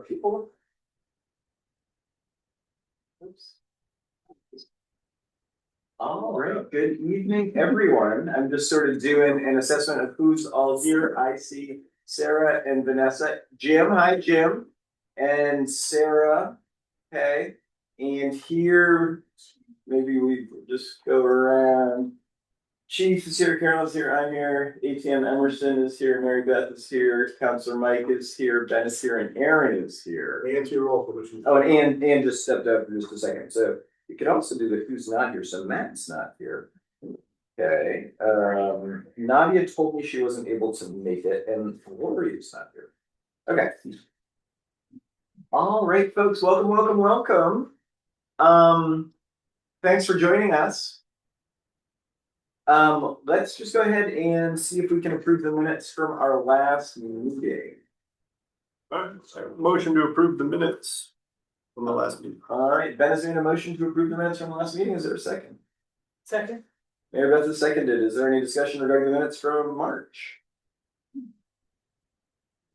people. Oops. All right, good evening, everyone. I'm just sort of doing an assessment of who's all here. I see Sarah and Vanessa. Jim, hi, Jim. And Sarah, okay. And here, maybe we just go around. Chief is here, Carolyn's here, I'm here, ATM Emerson is here, Mary Beth is here, Counselor Mike is here, Ben is here, and Aaron is here. And to your roll call, which is. Oh, and Ann just stepped up for just a second, so you could also do the who's not here, so Matt's not here. Okay, Nadia told me she wasn't able to make it, and Lori's not here. Okay. All right, folks, welcome. Thanks for joining us. Let's just go ahead and see if we can approve the minutes from our last meeting. All right, so motion to approve the minutes from the last meeting. All right, Ben is in a motion to approve the minutes from the last meeting. Is there a second? Second. Mary Beth is seconded. Is there any discussion regarding the minutes from March?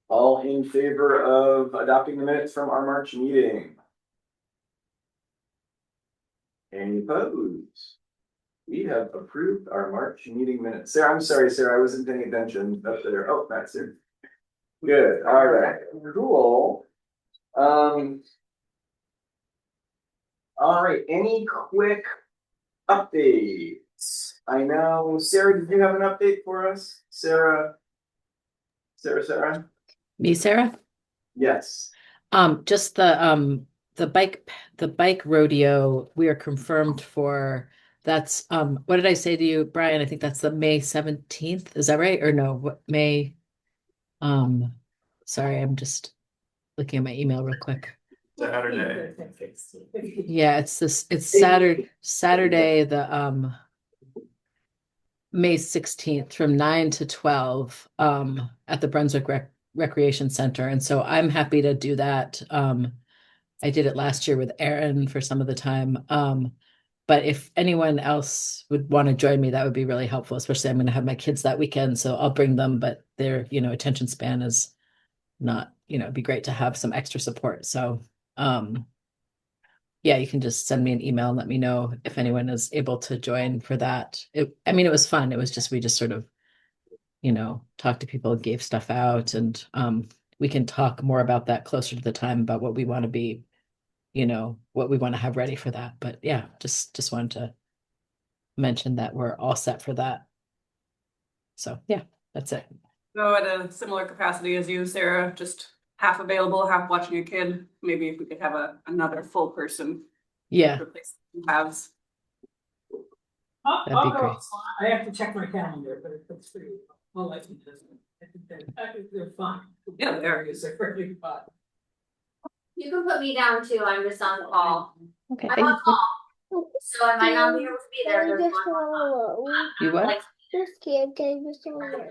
All in favor of adopting the minutes from our March meeting? Any opposed? We have approved our March meeting minutes. Sarah, I'm sorry, Sarah, I wasn't paying attention up there. Oh, that's it. Good, all right, cool. All right, any quick updates? I know, Sarah, did you have an update for us? Sarah? Me, Sarah? Yes. Just the bike rodeo, we are confirmed for. That's what did I say to you, Brian? I think that's the May 17th. Is that right? Or no, what May? Sorry, I'm just looking at my email real quick. Saturday. Yeah, it's Saturday, the May 16th from 9 to 12 at the Brunswick Recreation Center. And so I'm happy to do that. I did it last year with Aaron for some of the time. But if anyone else would want to join me, that would be really helpful, especially I'm going to have my kids that weekend. So I'll bring them, but their, attention span is not, it'd be great to have some extra support. So, yeah, you can just send me an email and let me know if anyone is able to join for that. It was fun. It was just, we just sort of, talked to people, gave stuff out, and we can talk more about that closer to the time about what we want to be, what we want to have ready for that. But yeah, just wanted to mention that we're all set for that. So yeah, that's it. So at a similar capacity as you, Sarah, just half available, half watching a kid. Maybe if we could have another full person. Yeah. Replace halves. That'd be great. I have to check my calendar, but it's pretty. Well, I think they're fine. Yeah, they're fairly fun. You can put me down too. I'm just on call. Okay. I'm on call, so I might not be able to be there. You what? Just can't get this on.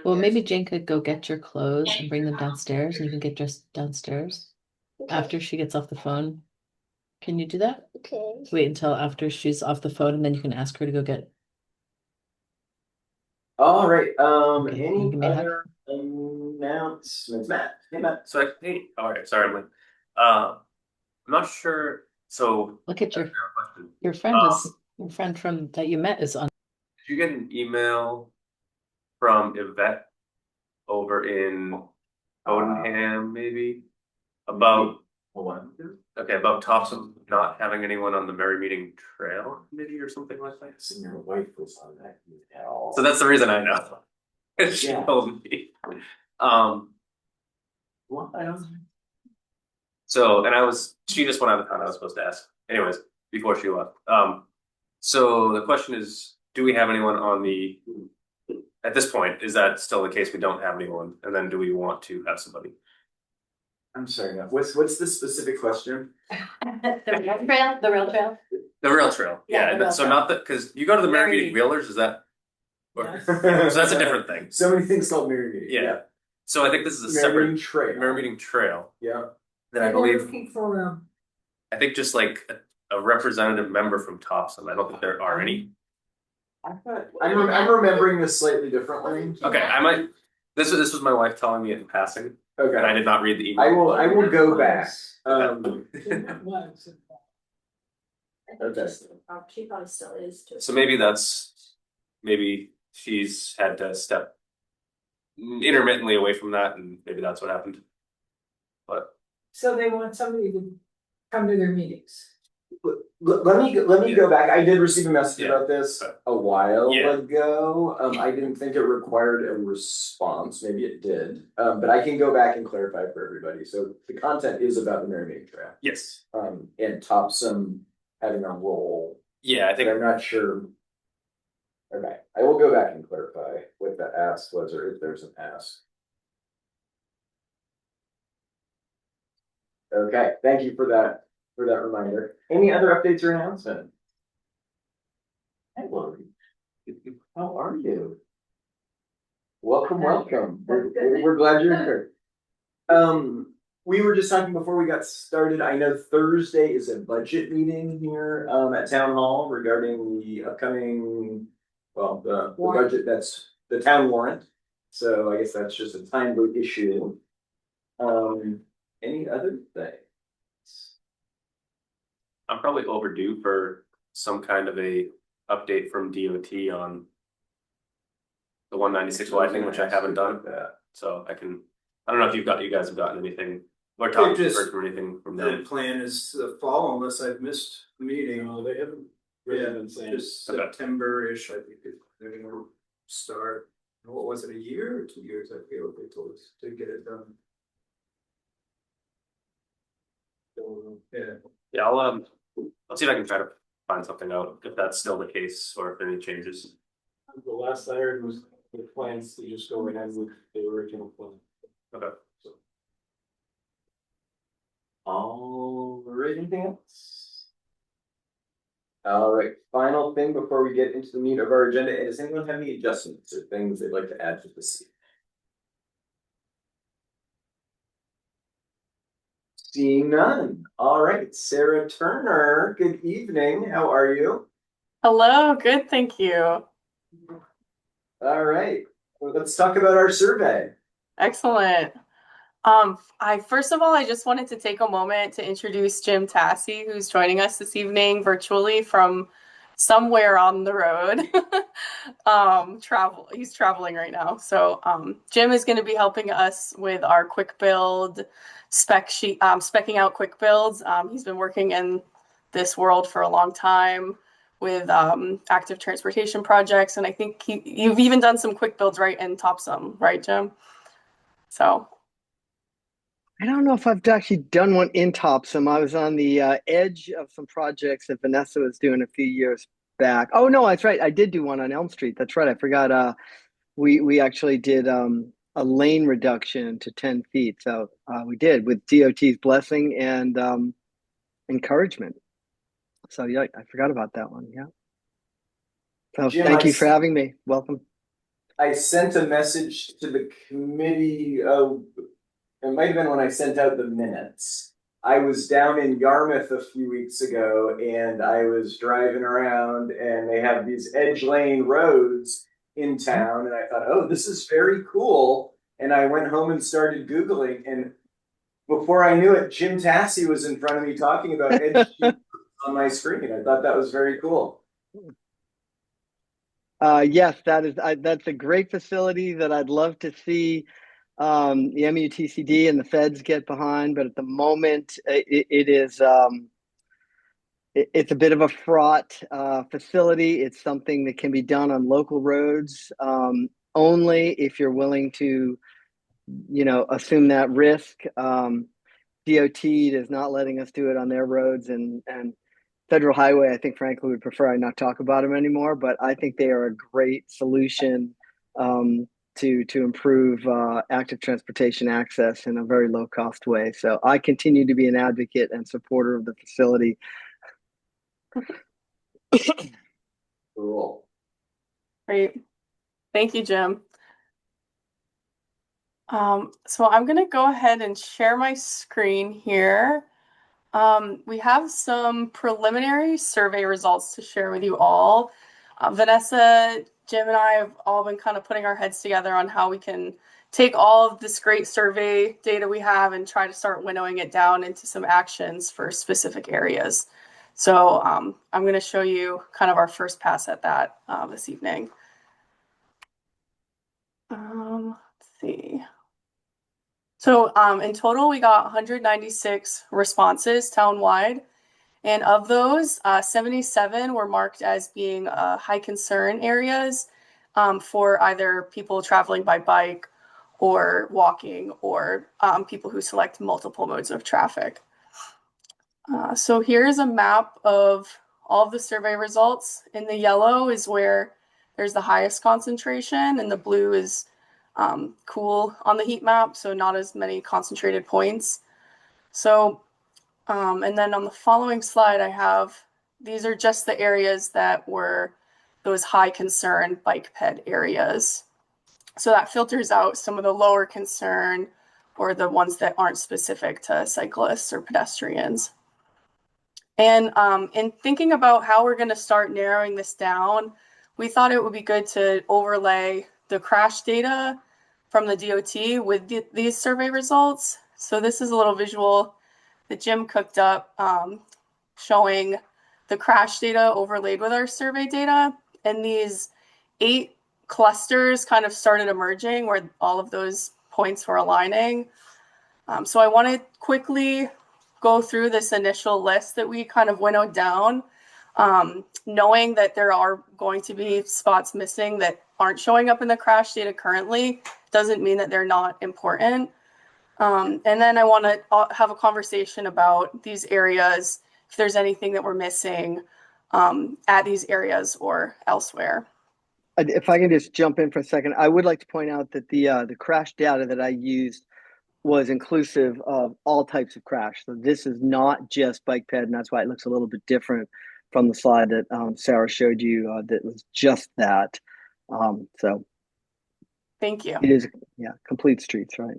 Well, maybe Jane could go get your clothes and bring them downstairs, and you can get dressed downstairs after she gets off the phone. Can you do that? Okay. Wait until after she's off the phone, and then you can ask her to go get. All right, Okay, any give me a other announcements? Matt, hey Matt. So all right, sorry, Lynn. I'm not sure. So Look at your did friend from that you met is on. you get an email from Yvette over in Odenham, maybe about about Topsham not having anyone on the Merry Meeting Trail committee or something like that? Your wife was on that. So that's the reason I know. She Yeah. told me. Well, I don't. So, and she just went out of town. I was supposed to ask. Anyways, before she left. So the question is, do we have anyone on at this point, is that still the case? We don't have anyone. And then do we want to have somebody? I'm sorry, Matt. What's the specific question? The rail trail. The rail trail. Yeah, Yeah. the rail So trail. not that, because you go to the Merry Meeting Wheelers, is that? Yes. So that's a different thing. So many things called Merry Meeting. Yeah. So I think this is a Merry separate Meeting Trail. Merry Meeting Trail. Yeah. That I They're believe, looking for I think just like a representative member from Topsham. I don't think there are any. I'm remembering this slightly differently. Okay, I might. This was my wife telling me in passing. and I Okay, did not read the email. I will go back. It was. Okay. She probably still is too. So maybe she's had to step intermittently away from that, and maybe that's what happened. But So they want somebody to come to their meetings. Let me go back. I did receive a message Yeah. about this a while Yeah. ago. I didn't think it required a response. Maybe it did. But I can go back and clarify for everybody. So the content is about the Mary Maid Trail. yes, And Topsham having a role. yeah, I But think I'm not sure. Okay, I will go back and clarify what the ask was, or if there's an ask. Okay, thank you for that reminder. Any other updates or announcement? Hey, Lori. How are you? Welcome. We're glad you're here. We were just talking before we got started. I know Thursday is a budget meeting here at Town Hall regarding the upcoming, well, the budget that's the town warrant. So I guess that's just a time vote issue. Any other things? I'm probably overdue for some kind of a update from DOT on the 196 widening, which I haven't done. So I don't know if you guys have gotten anything, or Tom just- heard from anything from The them. plan is the fall unless I've missed a meeting. Oh, they haven't really Yeah, been saying. just September-ish, I think they're gonna start. What was it, a year or 2 years? I feel they told us to get it done. Yeah. Yeah, I'll see if I can try to find something out, if that's still the case or if any changes. The last I heard was the plans to just go ahead with the original plan. Okay. All right, anything else? All right, final thing before we get into the meat of our agenda, does anyone have any adjustments or things they'd like to add to this? Seeing none. All right, Sarah Turner, good evening. How are you? Hello, good, thank you. All right, well, let's talk about our survey. Excellent. First of all, I just wanted to take a moment to introduce Jim Tassi, who's joining us this evening virtually from somewhere on the road. He's traveling right now. So Jim is going to be helping us with our quick build spec sheet, specking out quick builds. He's been working in this world for a long time with active transportation projects, and I think you've even done some quick builds right in Topsham, right, Jim? So I don't know if I've actually done one in Topsham. I was on the edge of some projects that Vanessa was doing a few years back. Oh no, that's right. I did do one on Elm Street. That's right. I forgot. We actually did a lane reduction to 10 feet. So we did with DOT's blessing and encouragement. So yeah, I forgot about that one. Yeah. So Jim, thank you for having me. Welcome. I sent a message to the committee. It might have been when I sent out the minutes. I was down in Yarmouth a few weeks ago and I was driving around and they have these edge lane roads in town. And I thought, oh, this is very cool. And I went home and started Googling. And before I knew it, Jim Tassi was in front of me talking about edge on my screen. I thought that was very cool. Yes, that's a great facility that I'd love to see the MUTCD and the feds get behind, but at the moment it's a bit of a fraught facility. It's something that can be done on local roads only if you're willing to, assume that risk. DOT is not letting us do it on their roads, and Federal Highway, I think, frankly, would prefer I not talk about them anymore. But I think they are a great solution to improve active transportation access in a very low cost way. So I continue to be an advocate and supporter of the facility. Cool. great. Thank you, Jim. So I'm going to go ahead and share my screen here. We have some preliminary survey results to share with you all. Vanessa, Jim, and I have all been kind of putting our heads together on how we can take all of this great survey data we have and try to start winnowing it down into some actions for specific areas. So I'm going to show you kind of our first pass at that this evening. Let's see. So in total, we got 196 responses townwide. And of those, 77 were marked as being high concern areas for either people traveling by bike or walking, or people who select multiple modes of traffic. So here's a map of all of the survey results. In the yellow is where there's the highest concentration, and the blue is cool on the heat map, so not as many concentrated points. So, and then on the following slide, I have, these are just the areas that were those high concern bike ped areas. So that filters out some of the lower concern or the ones that aren't specific to cyclists or pedestrians. And in thinking about how we're going to start narrowing this down, we thought it would be good to overlay the crash data from the DOT with these survey results. So this is a little visual that Jim cooked up showing the crash data overlaid with our survey data. And these 8 clusters kind of started emerging where all of those points were aligning. So I want to quickly go through this initial list that we kind of winnowed down, knowing that there are going to be spots missing that aren't showing up in the crash data currently, doesn't mean that they're not important. And then I want to have a conversation about these areas, if there's anything that we're missing at these areas or elsewhere. If I can just jump in for a second, I would like to point out that the crash data that I used was inclusive of all types of crash. So this is not just bike ped, and that's why it looks a little bit different from the slide that Sarah showed you that was just that. So thank you. It is, yeah, complete streets, right?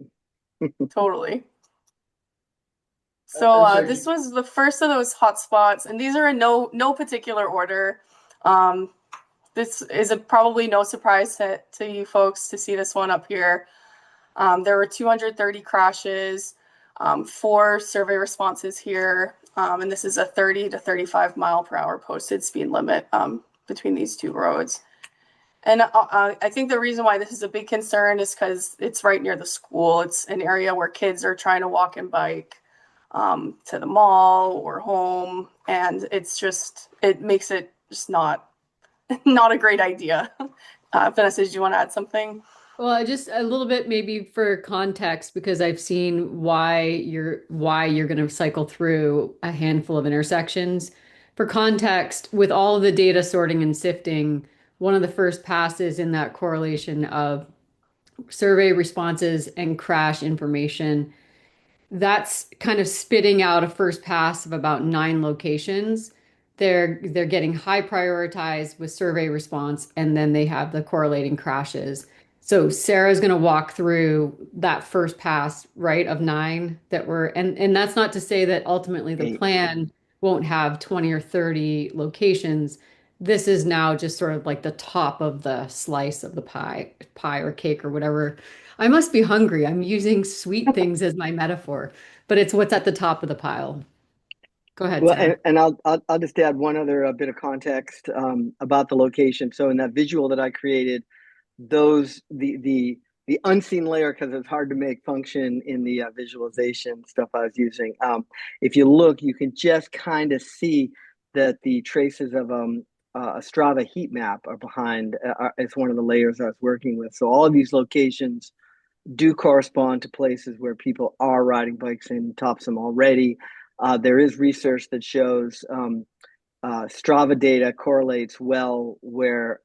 Totally. So this was the first of those hotspots, and these are in no particular order. This is probably no surprise to you folks to see this one up here. There were 230 crashes, 4 survey responses here, and this is a 30 to 35 mile per hour posted speed limit between these 2 roads. And I think the reason why this is a big concern is because it's right near the school. It's an area where kids are trying to walk and bike to the mall or home, and it makes it just not a great idea. Vanessa, did you want to add something? Well, just a little bit maybe for context, because I've seen why you're going to cycle through a handful of intersections. For context, with all of the data sorting and sifting, one of the first passes in that correlation of survey responses and crash information, that's kind of spitting out a first pass of about 9 locations. They're getting high prioritized with survey response, and then they have the correlating crashes. So Sarah's going to walk through that first pass, right, of 9 that were, and that's not to say that ultimately the 8. plan won't have 20 or 30 locations. This is now just sort of like the top of the slice of the pie or cake or whatever. I must be hungry. I'm using sweet things as my metaphor, but it's what's at the top of the pile. Go ahead, Well, Sarah. and I'll just add one other bit of context about the location. So in that visual that I created, the unseen layer, because it's hard to make function in the visualization stuff I was using. If you look, you can just kind of see that the traces of a Strava heat map are behind. It's one of the layers I was working with. So all of these locations do correspond to places where people are riding bikes in Topsham already. There is research that shows Strava data correlates well where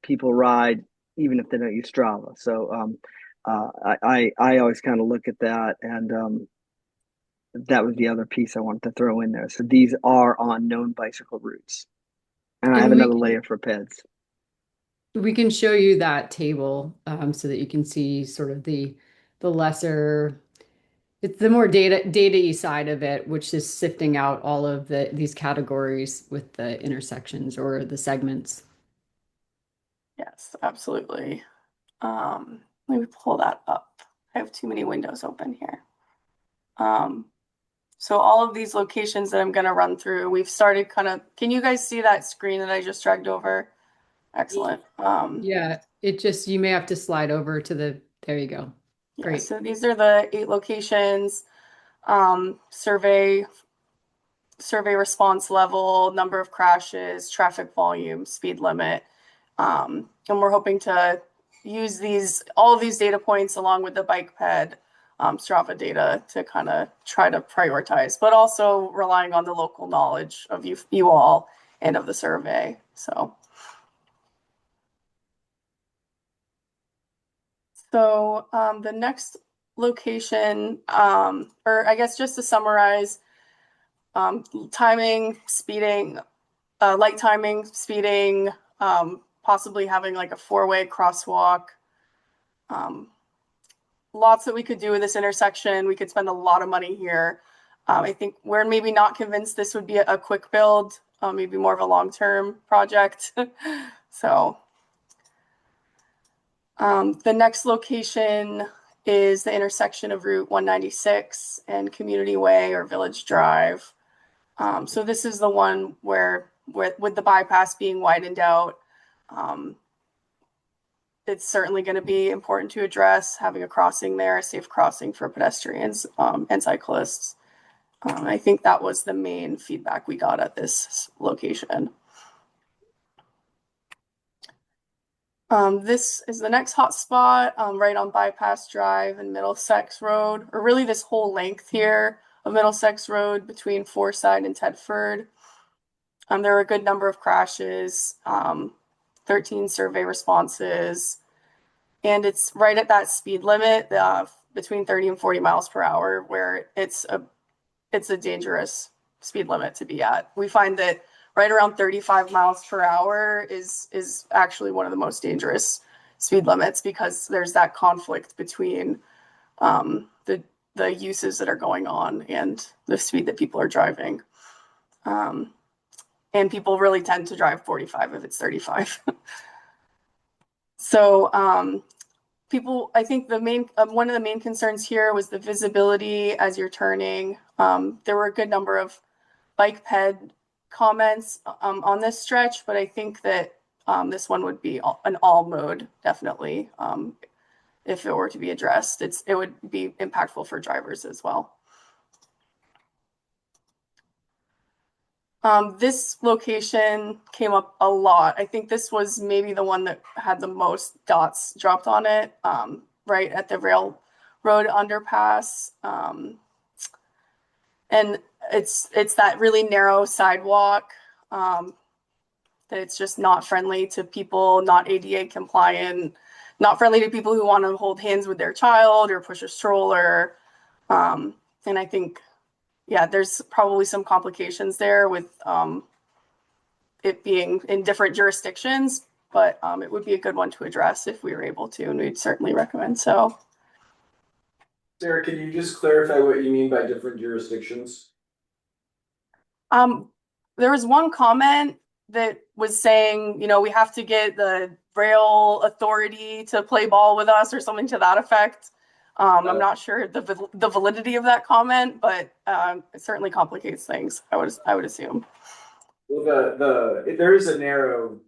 people ride, even if they don't use Strava. So I always kind of look at that, and that was the other piece I wanted to throw in there. So these are on known bicycle routes, and I have another layer for PEDs. We can show you that table so that you can see sort of the lesser, it's the more data-y side of it, which is sifting out all of these categories with the intersections or the segments. Yes, absolutely. let me pull that up. I have too many windows open here. So all of these locations that I'm going to run through, we've started kind of, can you guys see that screen that I just dragged over? Excellent. Yeah, it just, you may have to slide over to the, there you go. Yeah, Great. so these are the 8 locations, survey response level, number of crashes, traffic volume, speed limit. And we're hoping to use all of these data points along with the bike ped Strava data to kind of try to prioritize, but also relying on the local knowledge of you all and of the survey. So the next location, or I guess just to summarize, timing, speeding, light timing, speeding, possibly having like a 4-way crosswalk. Lots that we could do with this intersection. We could spend a lot of money here. I think we're maybe not convinced this would be a quick build, maybe more of a long-term project. So the next location is the intersection of Route 196 and Community Way or Village Drive. So this is the one where with the bypass being widened out, it's certainly going to be important to address having a crossing there, a safe crossing for pedestrians and cyclists. I think that was the main feedback we got at this location. This is the next hot spot, right on Bypass Drive and Middlesex Road, or really this whole length here of Middlesex Road between Forsyth and Tedford. There were a good number of crashes, 13 survey responses, and it's right at that speed limit between 30 and 40 miles per hour, where it's a dangerous speed limit to be at. We find that right around 35 miles per hour is actually one of the most dangerous speed limits because there's that conflict between the uses that are going on and the speed that people are driving. And people really tend to drive 45 if it's 35. So I think the main one of the main concerns here was the visibility as you're turning. There were a good number of bike ped comments on this stretch, but I think that this one would be an all mode, definitely, if it were to be addressed. It would be impactful for drivers as well. This location came up a lot. I think this was maybe the one that had the most dots dropped on it, right at the railroad underpass. And it's that really narrow sidewalk that it's just not friendly to people, not ADA compliant, not friendly to people who want to hold hands with their child or push a stroller. And I think, yeah, there's probably some complications there with it being in different jurisdictions, but it would be a good one to address if we were able to, and we'd certainly recommend so. Sarah, can you just clarify what you mean by different jurisdictions? There was one comment that was saying, we have to get the rail authority to play ball with us or something to that effect. I'm not sure the validity of that comment, but it certainly complicates things, I would assume. Well, there is a narrow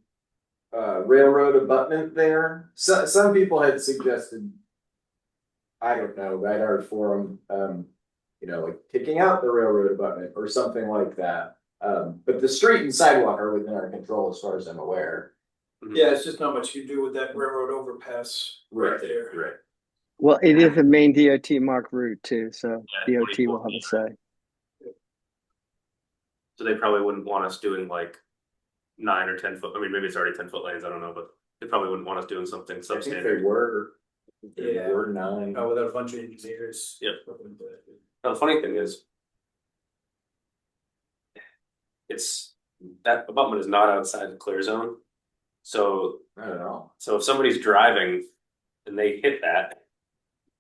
railroad abutment there. Some people had suggested, I don't know, right, our forum, like taking out the railroad abutment or something like that. But the street and sidewalk are within our control as far as I'm aware. Yeah, it's just not much you do with that railroad overpass right there. Right. Well, it is a Maine DOT marked route too, so DOT will have a say. So they probably wouldn't want us doing like 9 or 10 foot. I mean, maybe it's already 10-foot lanes. I don't know, but they probably wouldn't want us doing something I think substandard. they were. Yeah. They were 9. Oh, without a bunch of engineers. Yep. Now, the funny thing is, that abutment is not outside the clear zone. So I don't know. So if somebody's driving and they hit that,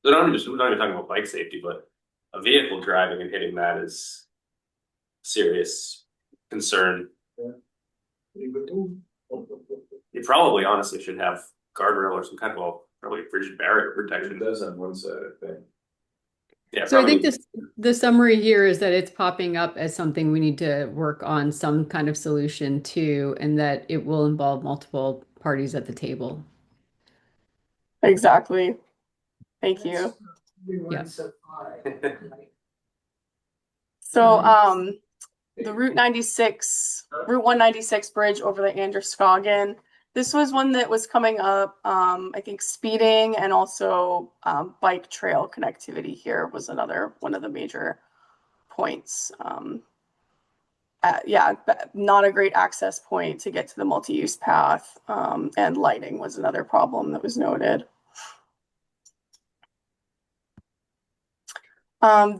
we're not even talking about bike safety, but a vehicle driving and hitting that is a serious concern. Yeah. You probably honestly should have guardrail or some kind of, well, probably bridge barrier It protection. does on one side, I think. Yeah, So I think probably. the summary here is that it's popping up as something we need to work on some kind of solution to, and that it will involve multiple parties at the table. Exactly. Thank you. That's- We Yeah. weren't so high. So, the Route 196 bridge over the Androscoggin. This was one that was coming up. I think speeding and also bike trail connectivity here was another one of the major points. Yeah, not a great access point to get to the multi-use path, and lighting was another problem that was noted.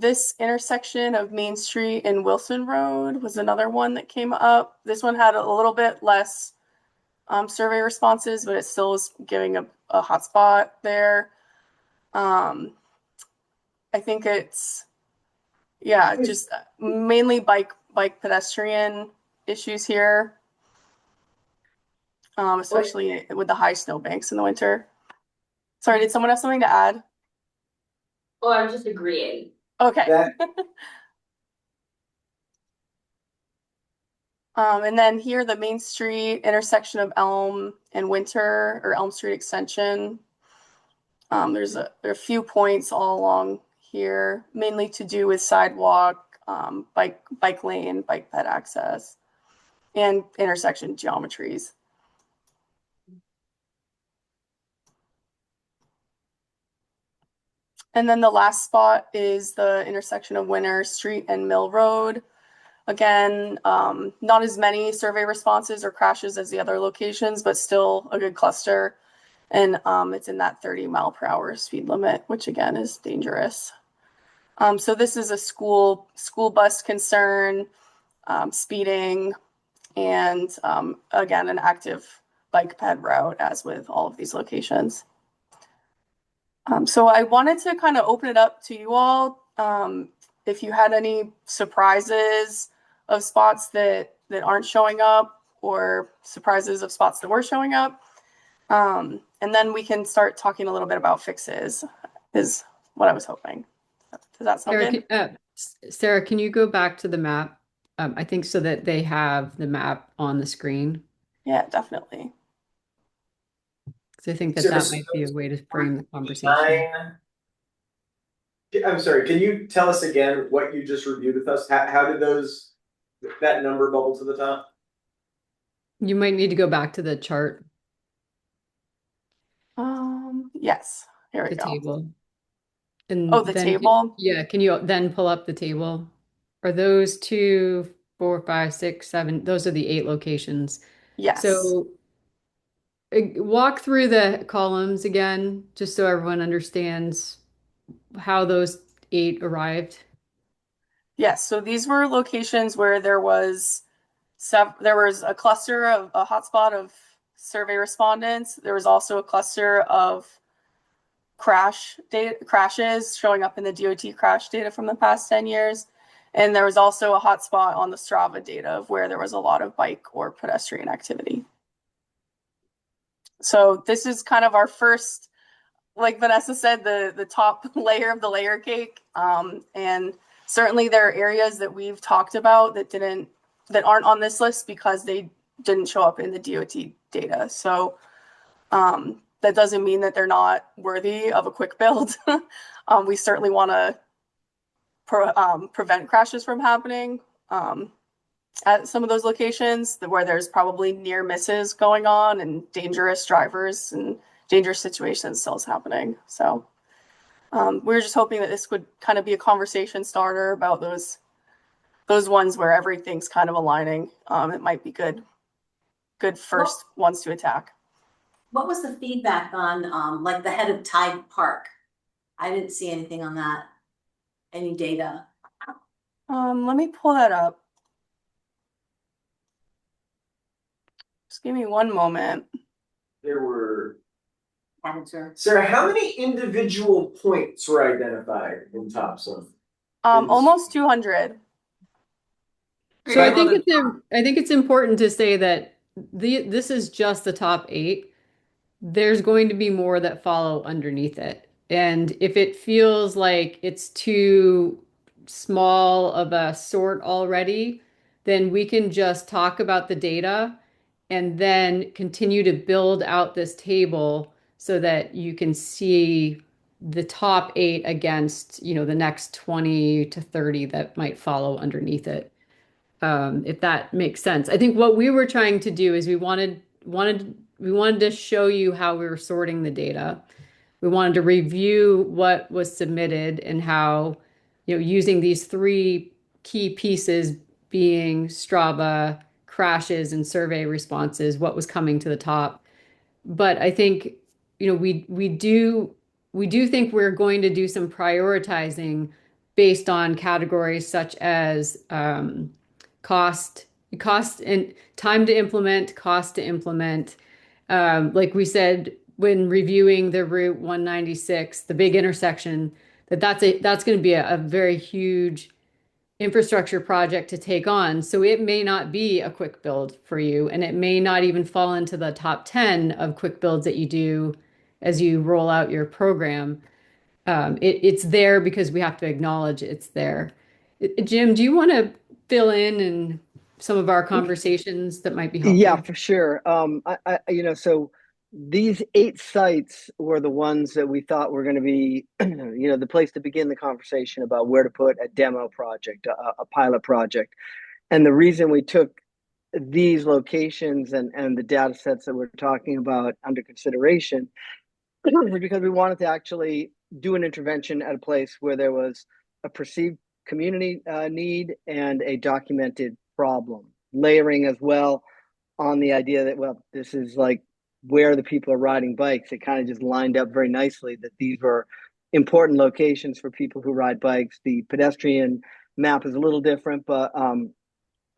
This intersection of Main Street and Wilson Road was another one that came up. This one had a little bit less survey responses, but it still was giving a hotspot there. I think it's, yeah, just mainly bike pedestrian issues here, especially with the high snowbanks in the winter. Sorry, did someone have something to add? Oh, I'm just agreeing. Okay. That, And then here, the Main Street intersection of Elm and Winter, or Elm Street Extension. There are a few points all along here, mainly to do with sidewalk, bike lane, bike ped access, and intersection geometries. And then the last spot is the intersection of Winter Street and Mill Road. Again, not as many survey responses or crashes as the other locations, but still a good cluster. And it's in that 30-mile-per-hour speed limit, which again is dangerous. So this is a school bus concern, speeding, and again, an active bike ped route, as with all of these locations. So I wanted to kind of open it up to you all. If you had any surprises of spots that aren't showing up, or surprises of spots that were showing up. And then we can start talking a little bit about fixes, is what I was hoping. Does that sound good? Sarah, can you go back to the map? I think so that they have the map on the screen. Yeah, definitely. So I think that Sarah, that might be a way to frame the conversation. I'm sorry, can you tell us again what you just reviewed with us? How did that number bubble to the top? You might need to go back to the chart, Yes, here we the go. table. And Oh, the then, table? yeah, can you then pull up the table? Are those 2, 4, 5, 6, 7? Those are the 8 locations. Yes. So walk through the columns again, just so everyone understands how those 8 arrived. Yes, so these were locations where there was a cluster of a hotspot of survey respondents. There was also a cluster of crashes showing up in the DOT crash data from the past 10 years. And there was also a hotspot on the Strava data of where there was a lot of bike or pedestrian activity. So this is kind of our first, like Vanessa said, the top layer of the layer cake. And certainly there are areas that we've talked about that aren't on this list because they didn't show up in the DOT data. So that doesn't mean that they're not worthy of a quick build. We certainly want to prevent crashes from happening at some of those locations where there's probably near misses going on and dangerous drivers and dangerous situations still is happening. So we're just hoping that this would kind of be a conversation starter about those ones where everything's kind of aligning. It might be good first ones to attack. What was the feedback on like the head of Tide Park? I didn't see anything on that. Any data? Let me pull that up. Just give me one moment. There were, Answer. Sarah, how many individual points were identified in Topsham? Almost 200. So I think it's important to say that this is just the top 8. there's going to be more that follow underneath it. And if it feels like it's too small of a sort already, then we can just talk about the data and then continue to build out this table so that you can see the top 8 against, the next 20 to 30 that might follow underneath it. If that makes sense. I think what we were trying to do is we wanted to show you how we were sorting the data. We wanted to review what was submitted and how, using these 3 key pieces being Strava, crashes, and survey responses, what was coming to the top. But I think, we do think we're going to do some prioritizing based on categories such as cost, and time to implement, cost to implement. Like we said, when reviewing the Route 196, the big intersection, that's going to be a very huge infrastructure project to take on. So it may not be a quick build for you, and it may not even fall into the top 10 of quick builds that you do as you roll out your program. It's there because we have to acknowledge it's there. Jim, do you want to fill in some of our conversations that might be Yeah, helpful? for sure. So these 8 sites were the ones that we thought were going to be, the place to begin the conversation about where to put a demo project, a pilot project. And the reason we took these locations and the data sets that we're talking about under consideration was because we wanted to actually do an intervention at a place where there was a perceived community need and a documented problem, layering as well on the idea that, well, this is like where the people are riding bikes. It kind of just lined up very nicely that these were important locations for people who ride bikes. The pedestrian map is a little different, but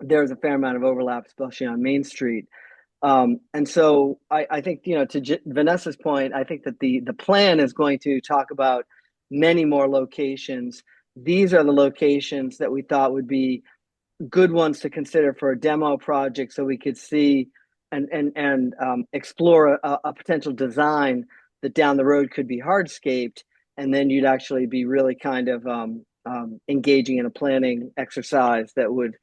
there's a fair amount of overlap, especially on Main Street. And so I think, to Vanessa's point, I think that the plan is going to talk about many more locations. These are the locations that we thought would be good ones to consider for a demo project, so we could see and explore a potential design that down the road could be hardscaped, and then you'd actually be really kind of engaging in a planning exercise that would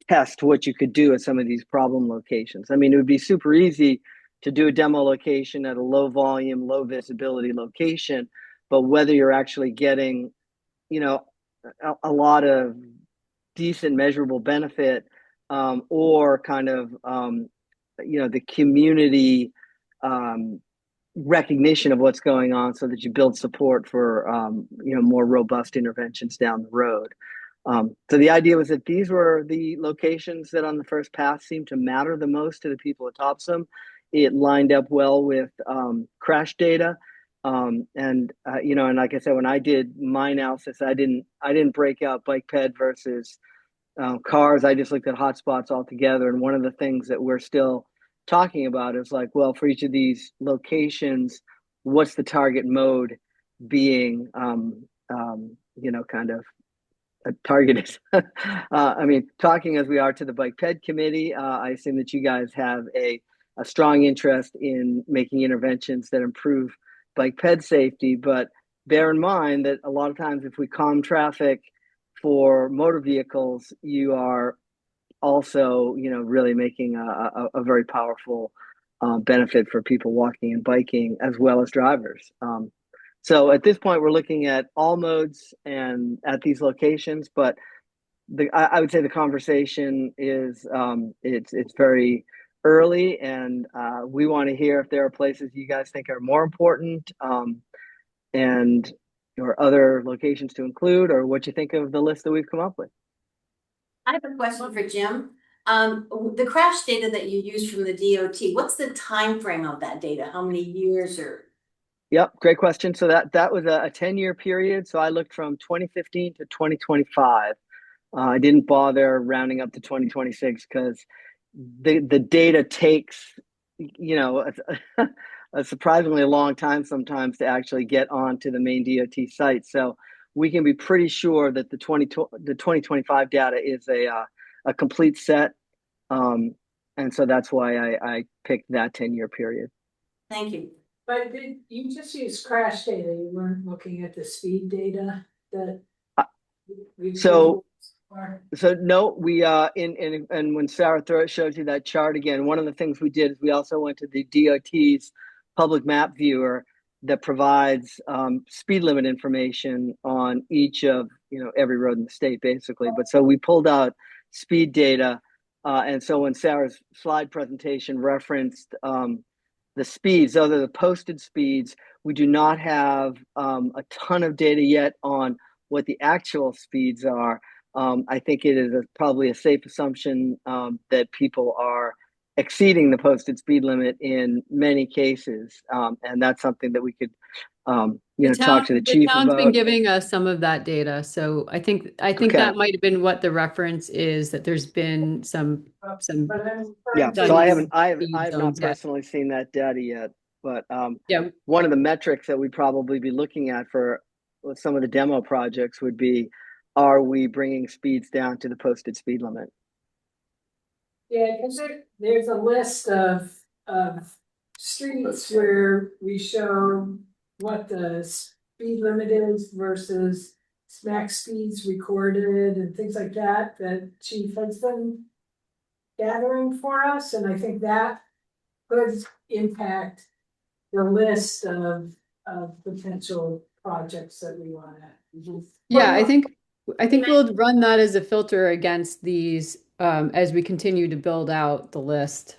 test what you could do at some of these problem locations. I mean, it would be super easy to do a demo location at a low volume, low visibility location, but whether you're actually getting, a lot of decent measurable benefit, or kind of, the community recognition of what's going on, so that you build support for, more robust interventions down the road. So the idea was that these were the locations that on the first pass seemed to matter the most to the people at Topsham. It lined up well with crash data. And like I said, when I did my analysis, I didn't break out bike ped versus cars. I just looked at hotspots altogether. And one of the things that we're still talking about is like, well, for each of these locations, what's the target mode being, kind of targeted. I mean, talking as we are to the bike ped committee, I assume that you guys have a strong interest in making interventions that improve bike ped safety. But bear in mind that a lot of times, if we calm traffic for motor vehicles, you are also, really making a very powerful benefit for people walking and biking as well as drivers. So at this point, we're looking at all modes and at these locations, but I would say the conversation is, it's very early, and we want to hear if there are places you guys think are more important, and or other locations to include, or what you think of the list that we've come up with. I have a question for Jim. The crash data that you used from the DOT, what's the time frame of that data? How many years or? Yep, great question. So that was a 10-year period. So I looked from 2015 to 2025. I didn't bother rounding up to 2026 because the data takes, a surprisingly long time sometimes to actually get onto the Maine DOT site. So we can be pretty sure that the 2025 data is a complete set. And so that's why I picked that 10-year period. Thank you. But did you just use crash data? You weren't looking at the speed data that we. So no, we in and when Sarah showed you that chart again, one of the things we did is we also went to the DOT's public map viewer that provides speed limit information on each of every road in the state basically. But so we pulled out speed data, and so when Sarah's slide presentation referenced the speeds, those are the posted speeds. We do not have a ton of data yet on what the actual speeds are. I think it is probably a safe assumption that people are exceeding the posted speed limit in many cases, and that's something that we could, talk to the chief town's been about. giving us some of that data, so I think Okay. that might have been what the reference is. That there's been some. Yeah, so I have not zones yet. personally seen that data yet, but Yeah. one of the metrics that we'd probably be looking at for some of the demo projects would be, are we bringing speeds down to the posted speed limit? Yeah, because there's a list of streets where we show what the speed limit is versus max speeds recorded and things like that, that Chief has been gathering for us, and I think that could impact the list of potential projects that we wanna. Yeah, I think we'll run that as a filter against these as we continue to build out the list.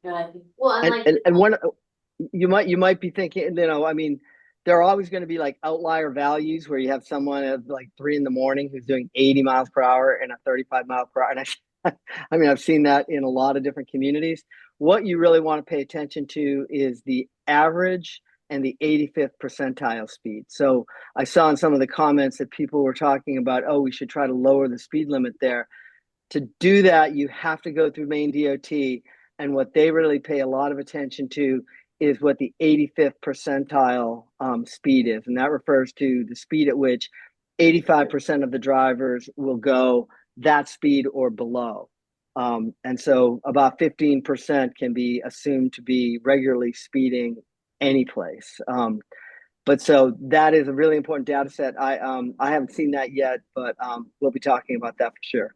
Well, And one, you might be thinking, I mean, there are always going to be like outlier values where you have someone at like 3 a.m. who's doing 80 miles per hour and a 35-mile-per-hour. And I mean, I've seen that in a lot of different communities. What you really want to pay attention to is the average and the 85th percentile speed. So I saw in some of the comments that people were talking about, oh, we should try to lower the speed limit there. To do that, you have to go through Maine DOT, and what they really pay a lot of attention to is what the 85th percentile speed is. And that refers to the speed at which 85% of the drivers will go that speed or below. And so about 15% can be assumed to be regularly speeding any place. But so that is a really important data set. I haven't seen that yet, but we'll be talking about that for sure.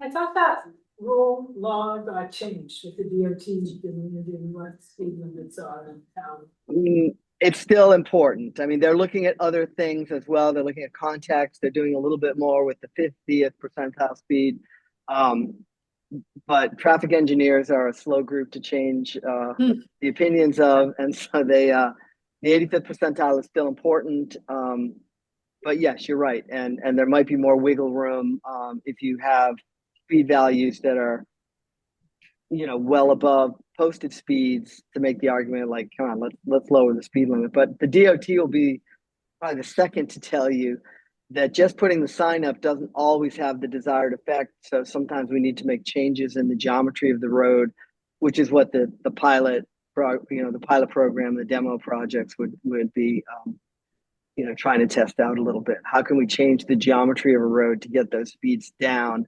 I thought that rule law got changed with the DOT giving what speed limits are in town. It's still important. I mean, they're looking at other things as well. They're looking at context. They're doing a little bit more with the 50th percentile speed. But traffic engineers are a slow group to change the opinions of. And so the 85th percentile is still important. But yes, you're right. And there might be more wiggle room if you have speed values that are well above posted speeds to make the argument like, come on, let's lower the speed limit. But the DOT will be probably the second to tell you that just putting the sign up doesn't always have the desired effect. So sometimes we need to make changes in the geometry of the road, which is what the pilot program, the demo projects would be trying to test out a little bit. How can we change the geometry of a road to get those speeds down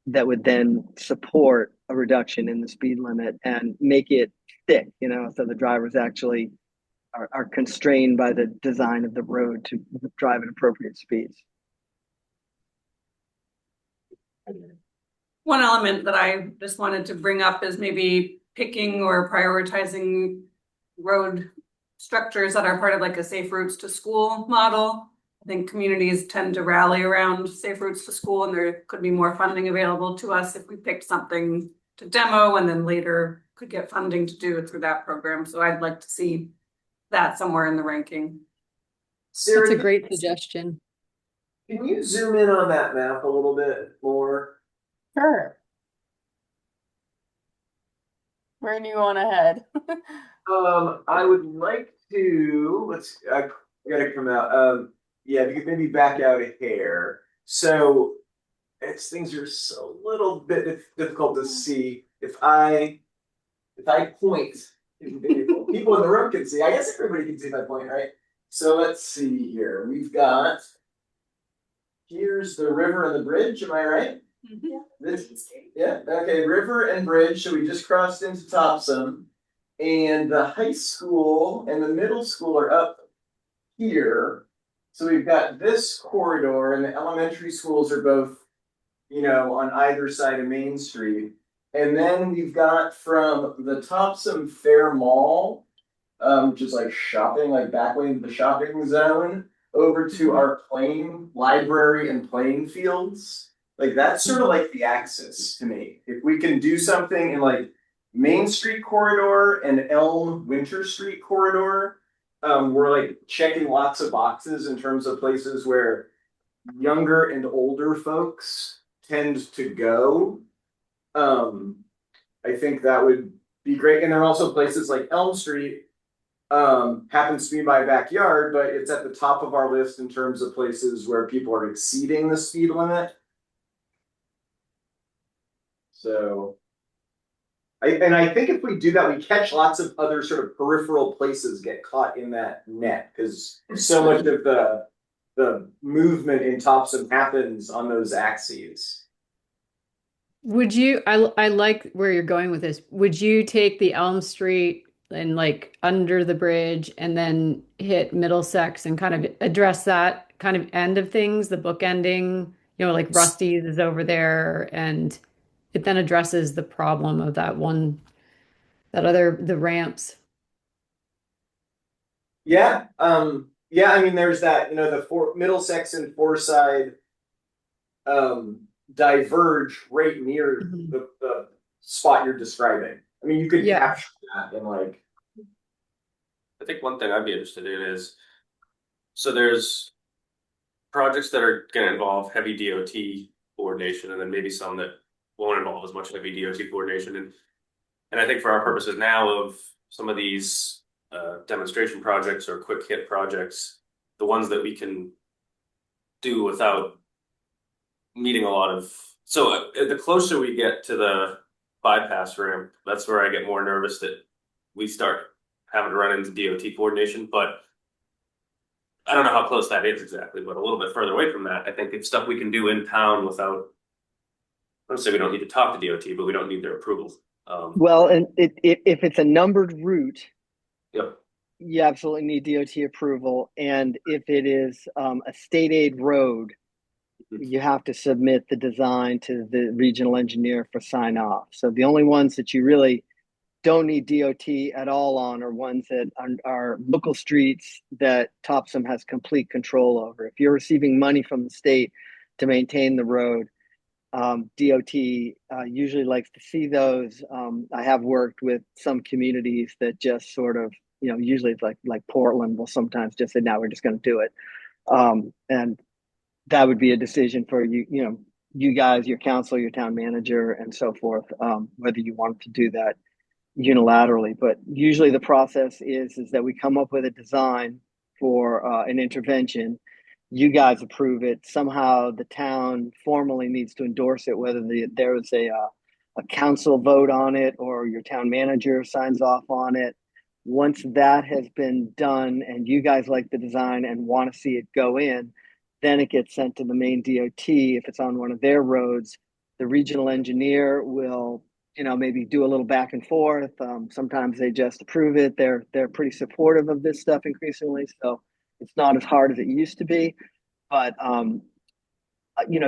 that would then support a reduction in the speed limit and make it stick, so the drivers actually are constrained by the design of the road to drive at appropriate speeds. One element that I just wanted to bring up is maybe picking or prioritizing road structures that are part of like a safe routes to school model. I think communities tend to rally around safe routes to school, and there could be more funding available to us if we picked something to demo and then later could get funding to do it through that program. So I'd like to see that somewhere in the ranking. Sarah, That's a great suggestion. Can you zoom in on that map a little bit more? Sure. Where do you want to head? I would like to, I gotta come out. Yeah, you could maybe back out a hair. So things are so little bit difficult to see. If I point, people in the room can see. I guess everybody can see my point, right? So let's see here. We've got, here's the river and the bridge. Am I right? Mm-hmm. Yeah. Okay. River and bridge. So we just crossed into Topsham, And the high school and the middle school are up here. So we've got this corridor, and the elementary schools are both, on either side of Main Street. And then we've got from the Topsham Fair Mall, which is like shopping, like back way into the shopping zone, over to our playing library and playing fields. Like that's sort of like the axis to me. If we can do something in like Main Street corridor and Elm Winter Street corridor, we're like checking lots of boxes in terms of places where younger and older folks tend to go. I think that would be great. And there are also places like Elm Street, happens to be my backyard, but it's at the top of our list in terms of places where people are exceeding the speed limit. So, I think if we do that, we catch lots of other sort of peripheral places get caught in that net, because so much of the movement in Topsham happens on those axes. Would you, I like where you're going with this. Would you take the Elm Street and like under the bridge and then hit Middlesex and kind of address that kind of end of things, the book ending, like Rusty's is over there, and it then addresses the problem of the ramps. Yeah. Yeah, I mean there's that, the Middlesex and Foreside diverge right near the spot you're describing. I mean you could capture that in like. I think one thing I'd be interested in is, so there's projects that are going to involve heavy DOT coordination, and then maybe some that won't involve as much heavy DOT coordination. And I think for our purposes now of some of these demonstration projects or quick hit projects, the ones that we can do without needing a lot of, so the closer we get to the bypass ramp, that's where I get more nervous that we start having to run into DOT coordination. But I don't know how close that is exactly, but a little bit further away from that, I think it's stuff we can do in town without, I don't say we don't need to talk to DOT, but we don't need their approval. Well, and if it's a numbered route, Yep. you absolutely need DOT approval. And if it is a state aid road, you have to submit the design to the regional engineer for sign off. So the only ones that you really don't need DOT at all on are ones that are local streets that Topsham has complete control over. If you're receiving money from the state to maintain the road, DOT usually likes to see those. I have worked with some communities that just sort of, usually it's like Portland will sometimes just say, "No, we're just going to do it," and that would be a decision for you guys, your council, your town manager, and so forth, whether you want to do that unilaterally. But usually the process is that we come up with a design for an intervention. You guys approve it. Somehow the town formally needs to endorse it, whether there is a council vote on it or your town manager signs off on it. Once that has been done and you guys like the design and want to see it go in, then it gets sent to the Maine DOT. If it's on one of their roads, the regional engineer will maybe do a little back and forth. Sometimes they just approve it. They're pretty supportive of this stuff increasingly, so it's not as hard as it used to be. But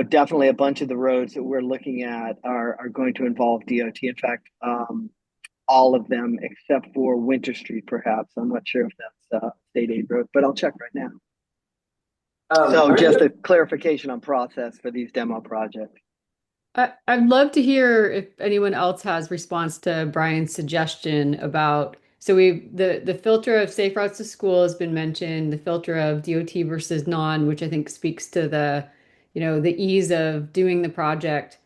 definitely a bunch of the roads that we're looking at are going to involve DOT. In fact, all of them except for Winter Street, perhaps. I'm not sure if that's state aid road, but I'll check right now. So just a clarification on process for these demo projects. I'd love to hear if anyone else has response to Brian's suggestion about, so the filter of safe routes to school has been mentioned, the filter of DOT versus non, which I think speaks to the ease of doing the project.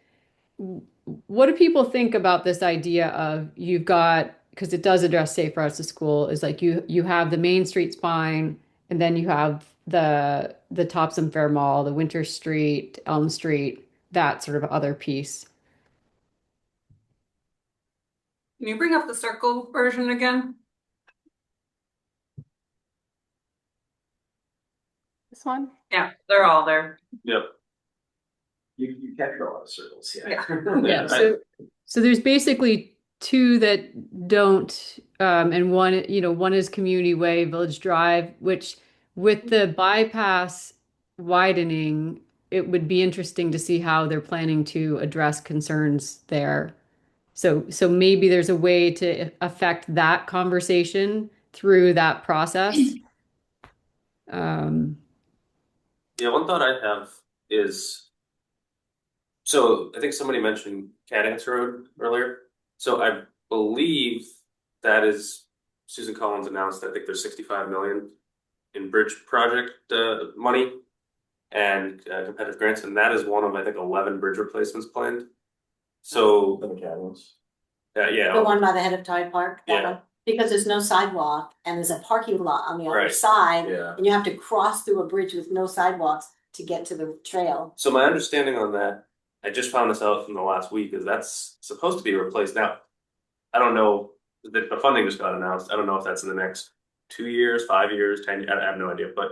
What do people think about this idea of you've got, because it does address safe routes to school, is like you have the Main Street spine, and then you have the Topsham Fair Mall, the Winter Street, Elm Street, that sort of other piece. Can you bring up the circle version again? This one? Yeah, they're all there. Yep. You capture a lot of circles, yeah. Yeah. So there's basically two that don't And one, one is Community Way, Village Drive, which with the bypass widening, it would be interesting to see how they're planning to address concerns there. So maybe there's a way to affect that conversation through that process. Yeah, one thought I have is, so I think somebody mentioned Cadence Road earlier. So I believe that is Susan Collins announced, I think there's 65 million in bridge project money and competitive grants, and that is one of, I think, 11 bridge replacements planned. So yeah, The one by the head of Tide Park, that Yeah. one, because there's no sidewalk and there's a parking lot on the other Right. side. Yeah. And you have to cross through a bridge with no sidewalks to get to the trail. So my understanding on that, I just found this out in the last week, is that's supposed to be replaced now. I don't know, the funding just got announced. I don't know if that's in the next 2 years, 5 years, 10 years. I have no idea. But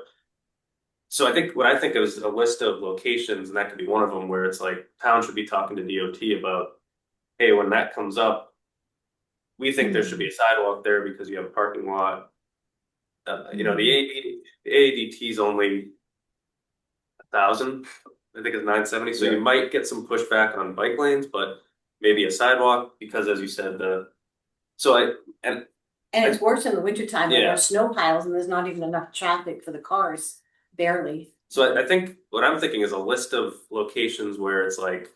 so I think what I think is a list of locations, and that could be one of them, where it's like town should be talking to DOT about, hey, when that comes up, we think there should be a sidewalk there because you have a parking lot. The AADT is only 1,000. I think it's 970. So you might get some pushback on bike lanes, but maybe a sidewalk because, as you said, And it's worse in the wintertime when Yeah. there's snow piles and there's not even enough traffic for the cars, barely. So I think what I'm thinking is a list of locations where it's like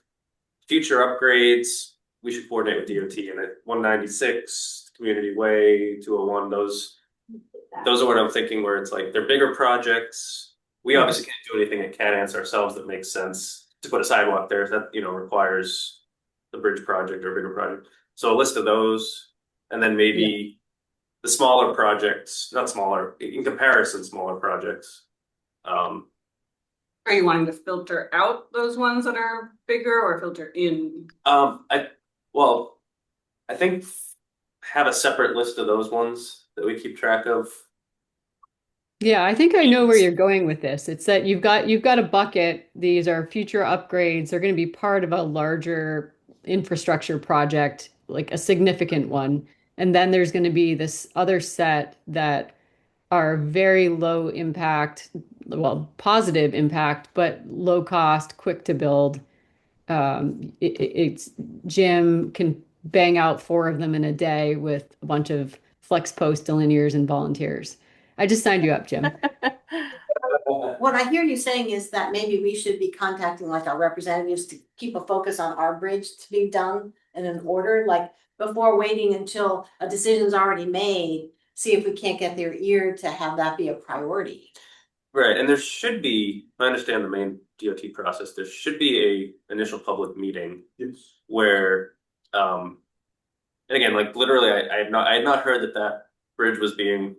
future upgrades. We should coordinate with DOT, and at 196 Community Way, 201. Those are what I'm thinking. Where it's like they're bigger projects. We obviously can't do anything at Cadance ourselves that makes sense to put a sidewalk there. That requires the bridge project or a bigger project. So a list of those, and then maybe the smaller projects, not smaller in comparison, smaller projects. Are you wanting to filter out those ones that are bigger or filter in? I think have a separate list of those ones that we keep track of. Yeah, I think I know where you're going with this. It's that you've got a bucket. These are future upgrades. They're going to be part of a larger infrastructure project, like a significant one. And then there's going to be this other set that are very low impact, well, positive impact, but low cost, quick to build. It's Jim can bang out 4 of them in a day with a bunch of flex post delineers and volunteers. I just signed you up, Jim. What I hear you saying is that maybe we should be contacting like our representatives to keep a focus on our bridge to be done in an order, like before waiting until a decision's already made, see if we can't get their ear to have that be a priority. Right, and there should be, I understand the main DOT process, there should be a initial public meeting where, and again, like literally, I had not heard that bridge was being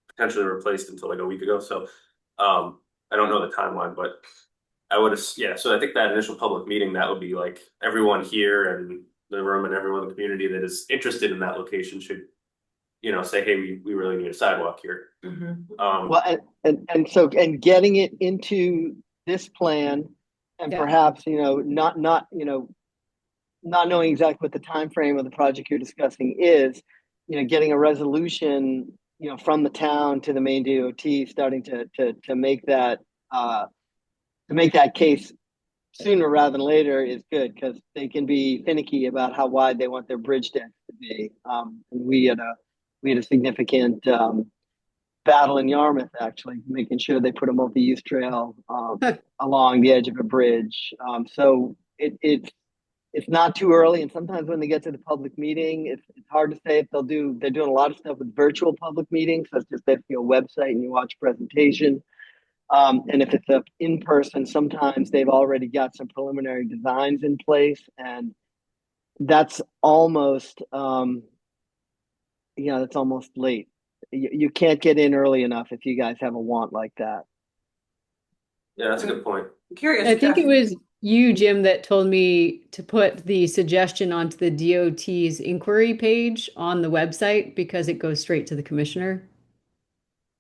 potentially replaced until like a week ago. So, I don't know the timeline, but I would have, so I think that initial public meeting, that would be like everyone here and the room and everyone in the community that is interested in that location should, say, hey, we really need a sidewalk here. Well, and getting it into this plan, and perhaps not knowing exactly what the time frame of the project you're discussing is, getting a resolution from the town to the Maine DOT, starting to make that case sooner rather than later is good, because they can be finicky about how wide they want their bridge decks to be. And we had a significant battle in Yarmouth, actually, making sure they put a multi-use trail along the edge of a bridge. So it's not too early, and sometimes when they get to the public meeting, it's hard to say if they're doing a lot of stuff with virtual public meetings. That's just basically a website and you watch presentation. And if it's in person, sometimes they've already got some preliminary designs in place, and that's almost that's almost late. You can't get in early enough if you guys have a want like that. Yeah, that's a good point. I'm curious. I think it was you, Jim, that told me to put the suggestion onto the DOT's inquiry page on the website because it goes straight to the commissioner.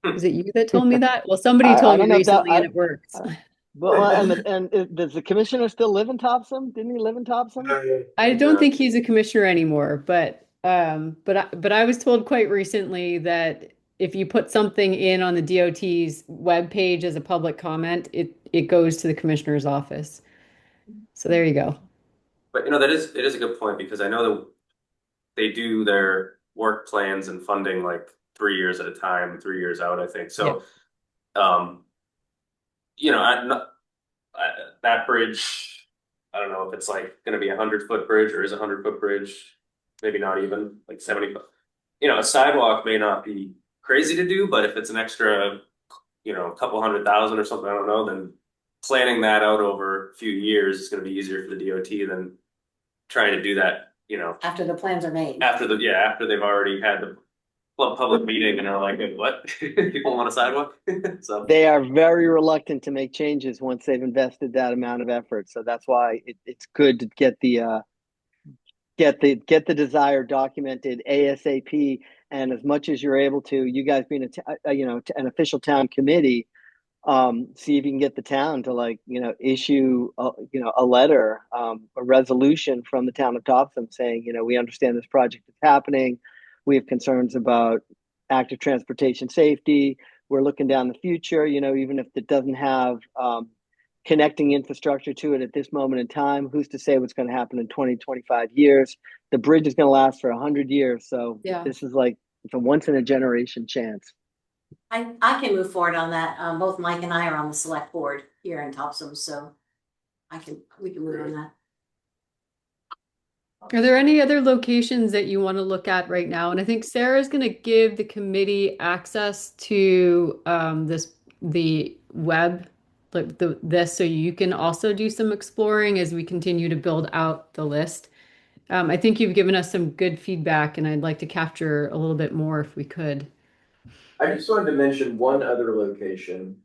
Is it you that told me that? Well, somebody told me recently and it works. Does the commissioner still live in Topsham? Didn't he live in Topsham? I don't think he's a commissioner anymore, but But I was told quite recently that if you put something in on the DOT's webpage as a public comment, it goes to the commissioner's office. So there you go. But it is a good point because I know that they do their work plans and funding like 3 years at a time, 3 years out, I think. So, um, that bridge, I don't know if it's like going to be 100-foot bridge or is a 100-foot bridge, maybe not even like 70 foot. A sidewalk may not be crazy to do, but if it's an extra, a couple 100,000 or something, I don't know, then planning that out over a few years is going to be easier for the DOT than trying to do that, After the plans are made. after they've already had the public meeting and are like, "Hey, what? People want a sidewalk?" So They are very reluctant to make changes once they've invested that amount of effort. So that's why it's good to get the desire documented ASAP. And as much as you're able to, you guys being an official town committee, see if you can get the town to issue a letter, a resolution from the town of Topsham saying, we understand this project is happening. We have concerns about active transportation safety. We're looking down the future, even if it doesn't have connecting infrastructure to it at this moment in time. Who's to say what's going to happen in 20, 25 years? The bridge is going to last for 100 years. So this is it's a once in a generation chance. I can move forward on that. Both Mike and I are on the select board here in Topsom, so we can move on that. Are there any other locations that you want to look at right now? And I think Sarah's going to give the committee access to the web, like this, so you can also do some exploring as we continue to build out the list. I think you've given us some good feedback, and I'd like to capture a little bit more if we could. I just wanted to mention one other location.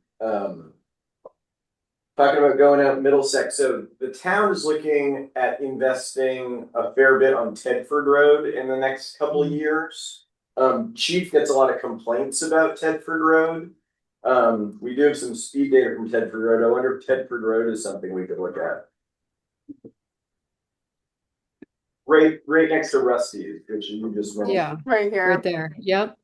Talking about going out Middlesex. So the town is looking at investing a fair bit on Tedford Road in the next couple of years. Chief gets a lot of complaints about Tedford Road. We do have some speed data from Tedford Road. I wonder if Tedford Road is something we could look at. Right next to Rusty's, which you just mentioned. Yeah, Right here. right there. Yep.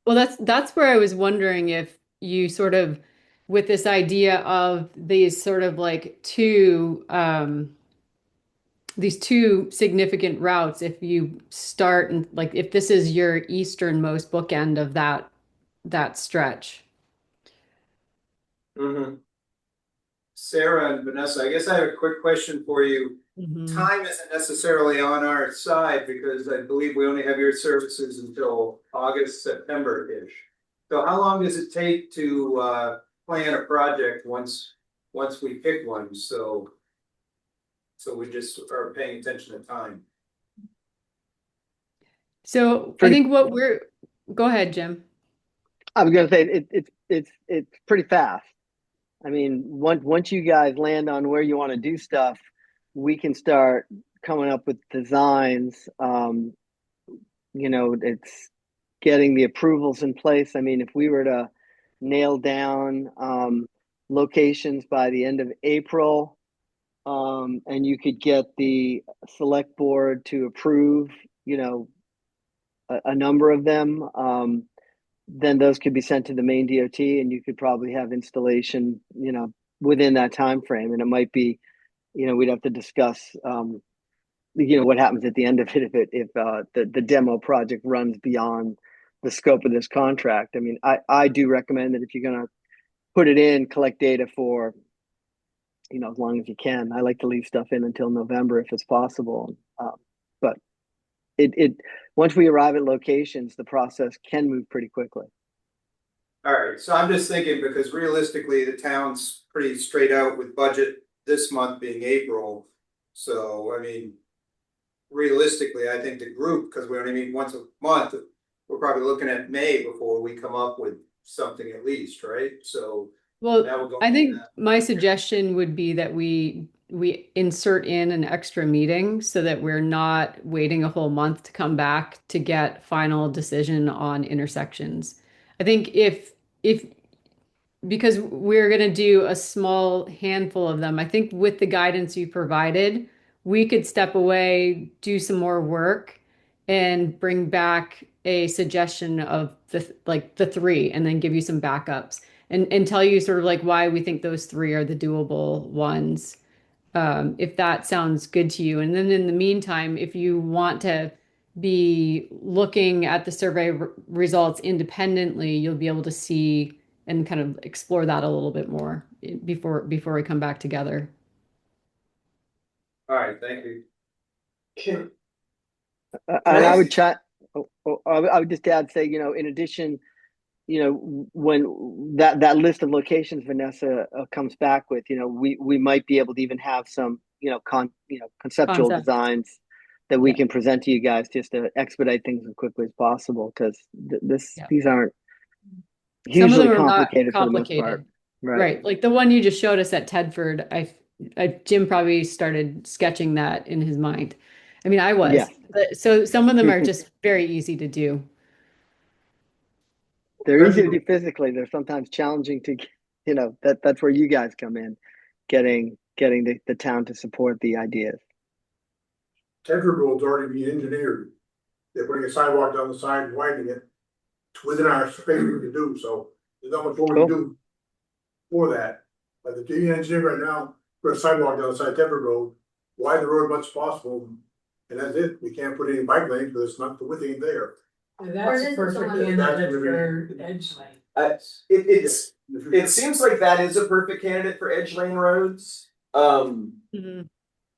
Well, that's where I was wondering if you sort of, with this idea of these sort of like these two significant routes, if you start and like if this is your easternmost bookend of that stretch. Mm-hmm. Sarah and Vanessa, I guess I have a quick question for you. Mhm. Time isn't necessarily on our side because I believe we only have your services until August, September-ish. So how long does it take to plan a project once we pick one? So we just are paying attention to time. So I think go ahead, Jim. I was going to say it's pretty fast. I mean, once you guys land on where you want to do stuff, we can start coming up with designs. It's getting the approvals in place. I mean, if we were to nail down locations by the end of April, and you could get the select board to approve, a number of them, then those could be sent to the Maine DOT, and you could probably have installation, within that time frame. And it might be, we'd have to discuss, what happens at the end of it if the demo project runs beyond the scope of this contract. I mean, I do recommend that if you're going to put it in, collect data for, as long as you can. I like to leave stuff in until November if it's possible. But it once we arrive at locations, the process can move pretty quickly. All right, so I'm just thinking because realistically, the town's pretty straight out with budget this month being April. So, I mean, realistically, I think the group, because we only meet once a month, we're probably looking at May before we come up with something at least, right? So, well, I think my suggestion would be that we insert in an extra meeting so that we're not waiting a whole month to come back to get final decision on intersections. I think because we're going to do a small handful of them, I think with the guidance you provided, we could step away, do some more work, and bring back a suggestion of the three, and then give you some backups and tell you sort of like why we think those three are the doable ones. If that sounds good to you. And then in the meantime, if you want to be looking at the survey results independently, you'll be able to see and kind of explore that a little bit more before we come back together. All right, thank you. Can And I I would ask- chat. I would just add, say, in addition, when that list of locations Vanessa comes back with, we might be able to even have some, conceptual Concept. designs that we Yeah. can present to you guys just to expedite things as quickly as possible, because Yeah. these aren't Some of hugely them are not complicated for the most complicated. part. Right. Like the one you just showed us at Tedford, Jim probably started sketching that in his mind. I mean, I was. Yeah. So some of them are just very easy to do. They're easy to do physically. They're sometimes challenging to, that's where you guys come in, getting the town to support the ideas. Tedford Road's already being engineered. They're putting a sidewalk down the side and widening it. It's within our space we can do, so there's not much more we can do for that. But the being engineer right now, put a sidewalk down the side of Tedford Road, widen the road as much as possible. And that's it. We can't put any bike lanes because it's not, the width ain't there. And that's a perfect candidate for edge lane. it seems like that is a perfect candidate for edge lane roads. Mhm.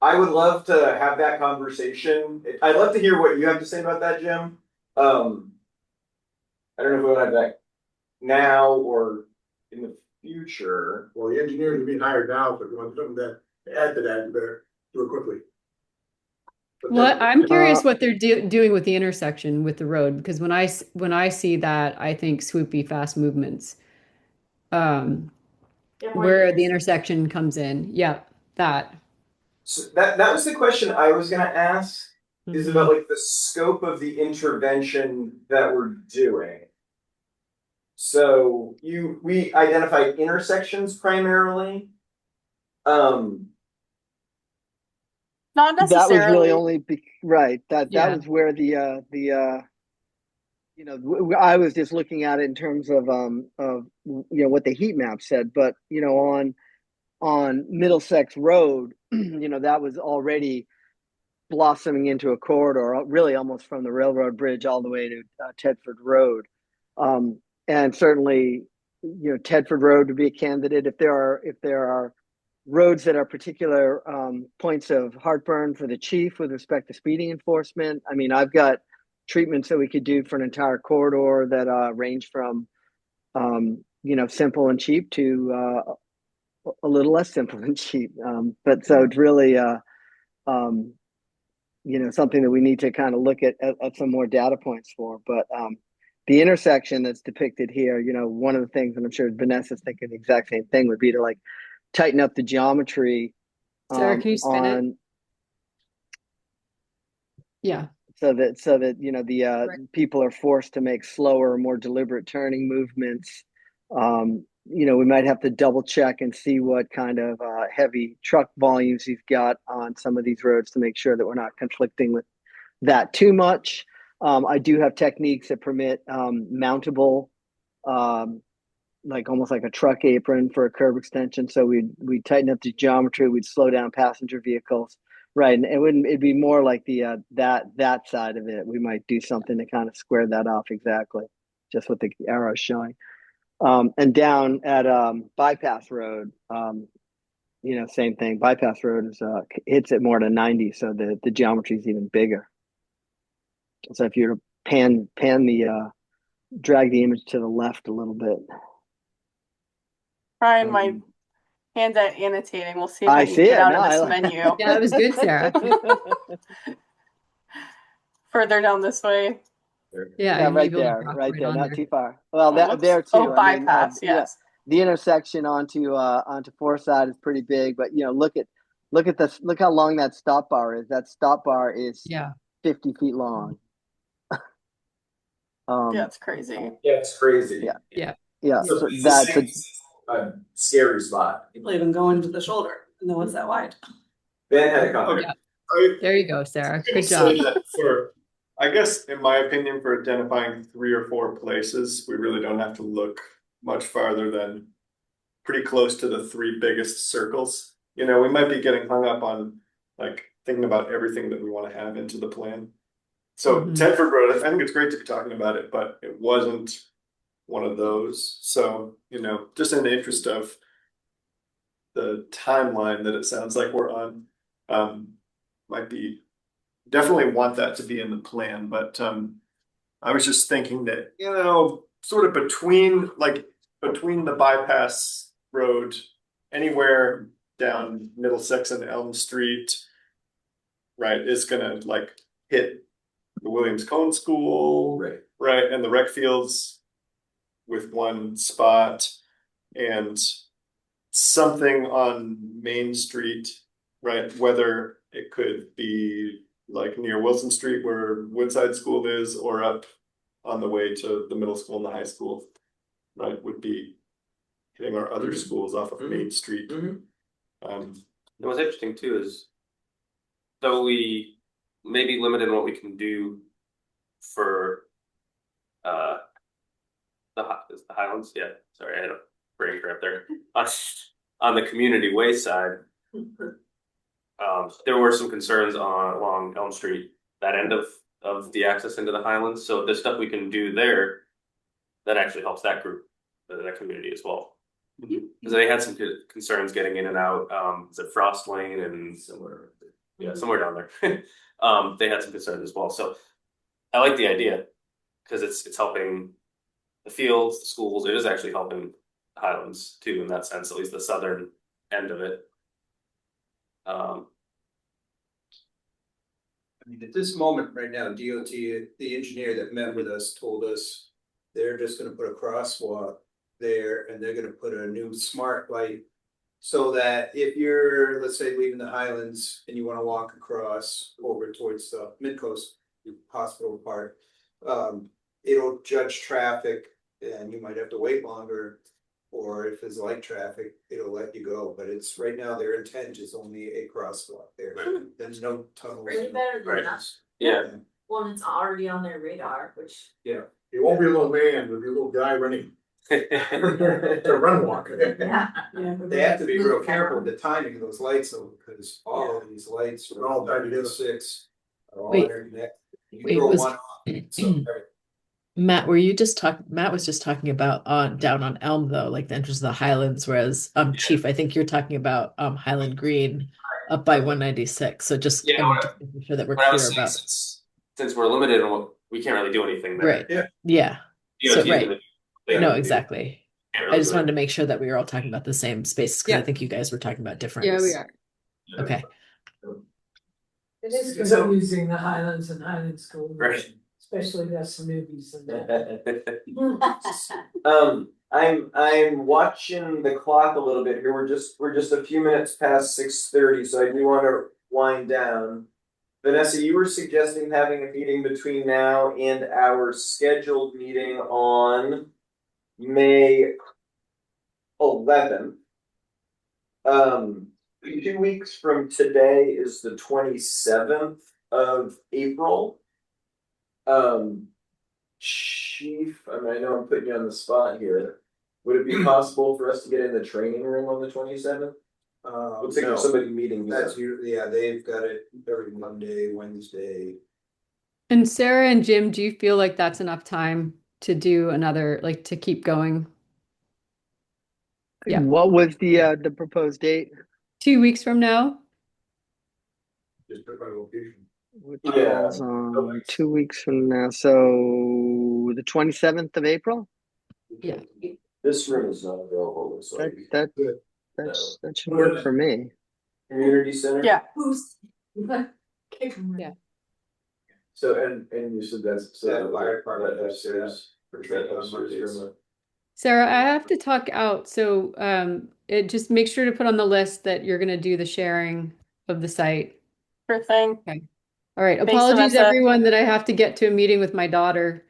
I would love to have that conversation. I'd love to hear what you have to say about that, Jim. I don't know if we'll have that now or in the future. Well, the engineers are being hired now, so if you want something to add to that, you better do it quickly. But Well, I'm curious Uh, what they're doing with the intersection with the road, because when I see that, I think swoopy fast movements. Where the intersection comes in. Yep, that. So that was the question I was gonna ask, is Mhm. about like the scope of the intervention that we're doing. So we identified intersections primarily. Not that was really necessarily. only right. That Yeah. was where I was just looking at it in terms of what the heat map said, but on Middlesex Road, that was already blossoming into a corridor, really almost from the railroad bridge all the way to Tedford Road, and certainly, Tedford Road would be a candidate if there are roads that are particular points of heartburn for the chief with respect to speeding enforcement. I mean, I've got treatments that we could do for an entire corridor that range from simple and cheap to a little less simple and cheap. But so it's really something that we need to kind of look at some more data points for. But the intersection that's depicted here, one of the things, and I'm sure Vanessa's thinking the exact same thing, would be to like tighten up the geometry Sarah, can you spin it? on Yeah. so that the people are forced to make slower, more deliberate turning movements. We might have to double check and see what kind of heavy truck volumes you've got on some of these roads to make sure that we're not conflicting with that too much. I do have techniques that permit mountable, like almost like a truck apron for a curb extension. So we'd tighten up the geometry, we'd slow down passenger vehicles. Right, and it'd be more like the that side of it. We might do something to kind of square that off exactly, just what the arrow's showing. And down at Bypass Road, same thing. Bypass Road is hits it more to 90, so the geometry is even bigger. So if you pan the drag the image to the left a little bit. Trying my hand at annotating. We'll see if I I can see get it. out No, of this I- menu. Yeah, that was good, Sarah. Further down this way. Yeah, Yeah, and right maybe we'll there, drop right there, on not there. too far. Well, Whoops. there too. Oh, bypass, yes. The intersection onto Forsyth is pretty big, but look how long that stop bar is. That stop bar is 50 feet long. Yeah, it's crazy. Yeah, it's crazy. Yeah. So So that's a scary spot. People even go into the shoulder, and the one's that wide. Ben had a comment. There you go, Sarah. Good say job. that I guess in my opinion, for identifying 3 or 4 places, we really don't have to look much farther than pretty close to the 3 biggest circles. You know, we might be getting hung up on like thinking about everything that we want to have into the plan. So Mhm. Tedford Road, I think it's great to be talking about it, but it wasn't one of those. So, you know, just in the interest of the timeline that it sounds like we're on, might be definitely want that to be in the plan, but I was just thinking that, you know, sort of between the bypass road, anywhere down Middlesex and Elm Street, right, is gonna like hit the Williams Cone School, right, and the rec fields with one spot, and something on Main Street, right, whether it could be like near Wilson Street where Woodside School is, or up on the way to the middle school and the high school, right, would be hitting our other schools off of Main Street. And what's interesting too is, though we may be limited in what we can do for the Highlands, yeah, sorry, I had a brain cramp there. On the community way side, there were some concerns along Elm Street, that end of the access into the Highlands. So there's stuff we can do there that actually helps that group, that community as well. Because they had some concerns getting in and out. Is it Frost Lane and somewhere? Yeah, somewhere down there. They had some concerns as well. So I like the idea because it's helping the fields, the schools. It is actually helping the Highlands too, in that sense, at least the southern end of it. I mean, at this moment right now, DOT, the engineer that met with us told us they're just gonna put a crosswalk there and they're gonna put a new smart light. So that if you're, let's say, leaving the Highlands and you wanna walk across over towards the Midcoast Hospital Park, it'll judge traffic and you might have to wait longer. Or if it's light traffic, it'll let you go, but it's right now their intent is only a crosswalk there. There's no tunnels. Really better than that. Yeah. Well, it's already on their radar, which. Yeah. It won't be a little man, it'll be a little guy running. It's a run walk. Yeah. They have to be real careful with the timing of those lights though, because all of these lights are all tied together. 6 are all Wait. interconnected. You Wait, throw was- one off, so. Matt, Matt was just talking about down on Elm though, like the entrance of the Highlands, whereas Chief, I think you're talking about Highland Green up by 196. So just, Yeah, just making sure that we're What I was clear saying, about since we're limited in what we can't really do anything there. right. Yeah. Yeah. DOT So is right. gonna do what they No, gotta do. exactly. Can't I really just do wanted to it. make sure that we were all talking about the same spaces because Yeah. I think you guys were talking about different. Yeah, we are. Okay. It is So- confusing the Highlands and Highland School. Right. Especially the newbies and that. I'm watching the clock a little bit here. We're just a few minutes past 6:30, so I do want to wind down. Vanessa, you were suggesting having a meeting between now and our scheduled meeting on May 11th. 2 weeks from today is the 27th of April. Chief, I mean, I know I'm putting you on the spot here. Would it be possible for us to get in the training room on the 27th? Looks like No. there's somebody meeting. That's usually, yeah, they've got it every Monday, Wednesday. And Sarah and Jim, do you feel like that's enough time to do another, like to keep going? Yeah. What was the proposed date? 2 weeks from now? Just pick my location. Which Yeah. is, 2 weeks from now, so the 27th of April? Yeah. This room is not available, looks like. That should work for me. Community center? Yeah. Who's? Kick 'em. Yeah. So, and you said that's. That fire department upstairs. For training on upstairs Mondays. room. Sarah, I have to talk out, so it just make sure to put on the list that you're gonna do the sharing of the site. Sure thing. All right, Thanks, apologies Vanessa. everyone that I have to get to a meeting with my daughter.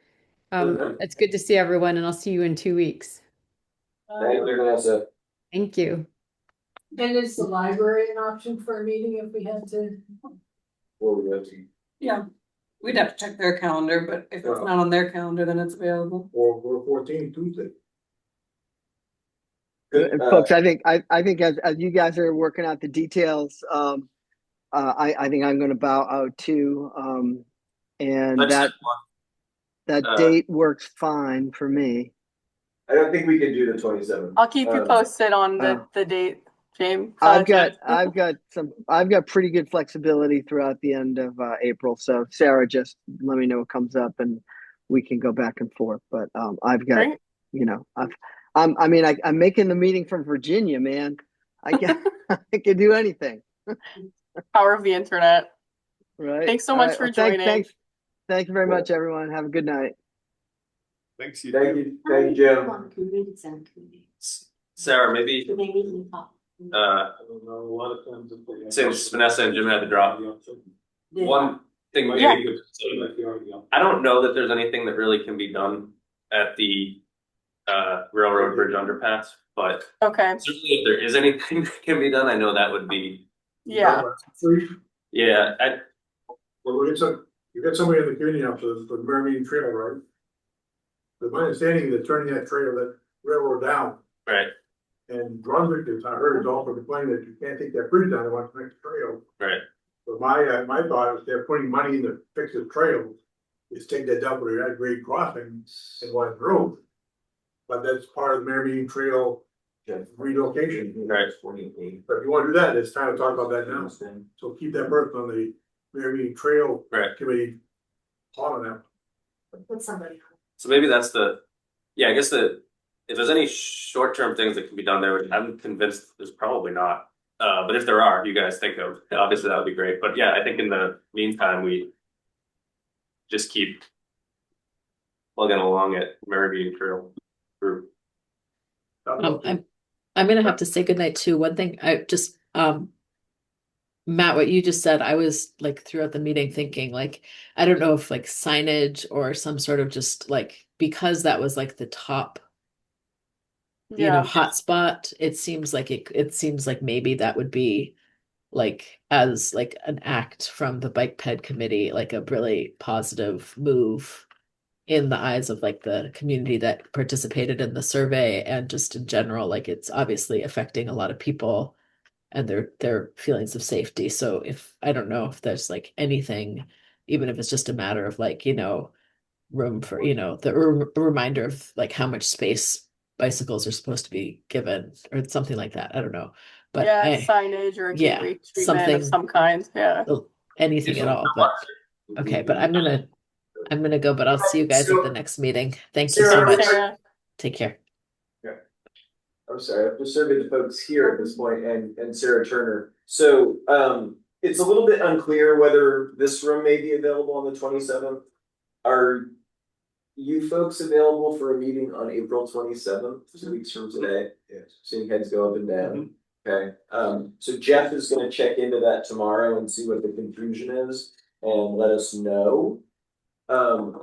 Mhm. It's good to see everyone and I'll see you in 2 weeks. Thank you, Vanessa. Thank you. And is the library an option for a meeting if we had to? Well, we have to- Yeah. We'd have to check their calendar, but if it's not on their calendar, then it's available. Or 14 Tuesday. Good, Folks, I think as you guys are working out the details, I think I'm going to bow out too. And that date works fine for me. I don't think we can do the 27th. I'll keep you posted on the date, James. I've got pretty good flexibility throughout the end of April. So Sarah, just let me know what comes up and we can go back and forth. But I've got, Great. you know, I'm making the meeting from Virginia, man. I can do anything. Power of the internet. Right. Thanks so much for joining. Thank you very much, everyone. Have a good night. Thanks. Thank you, Jim. Sarah, maybe Do they meet in the fall? I don't know, a lot of times. since Vanessa and Jim had to drop, Yeah. one thing maybe Yeah. you could- I don't know that there's anything that really can be done at the railroad bridge underpass, but Okay. certainly if there is anything that can be done, I know that would be Yeah. yeah. Well, you get somebody in the community up to the Mermaid Trail, right? But my understanding is that turning that trail, that railroad down, Right, and Brunswick is, I heard, is also complaining that you can't take that bridge down, they want to make the trail. right. But my thought is they're putting money in to fix the trail, is take that down for that grade crossing and one road. But that's part of the Mermaid Trail relocation. Right. But if you want to do that, it's time to talk about that now. So keep that person on the Mermaid Trail Right. committee on that. Put somebody on. So maybe that's I guess if there's any short-term things that can be done there, which I'm convinced there's probably not. But if there are, you guys think of, obviously that would be great. But yeah, I think in the meantime, we just keep plugging along at Merivine Trail group. I'm gonna have to say goodnight too. One thing I just Matt, what you just said, I was like throughout the meeting thinking like, I don't know if like signage or some sort of just like, because that was like the top, hotspot, it seems like maybe that would be like as like an act from the bike ped committee, like a really positive move in the eyes of like the community that participated in the survey and just in general, like it's obviously affecting a lot of people and their feelings of safety. So if I don't know if there's like anything, even if it's just a matter of like, room for, the reminder of like how much space bicycles are supposed to be given or something like that. I don't know. But signage or a gateway treatment something of some kind. Yeah. Anything at all. But okay, but I'm gonna go, but I'll see you guys at the next meeting. Thank you so much. Sarah. Take care. I'm sorry, I've just surveyed the folks here at this point and Sarah Turner. So it's a little bit unclear whether this room may be available on the 27th. Are you folks available for a meeting on April 27th, 2 weeks from today? Yes. Seeing heads go up and down. Okay. So Jeff is gonna check into that tomorrow and see what the confusion is and let us know.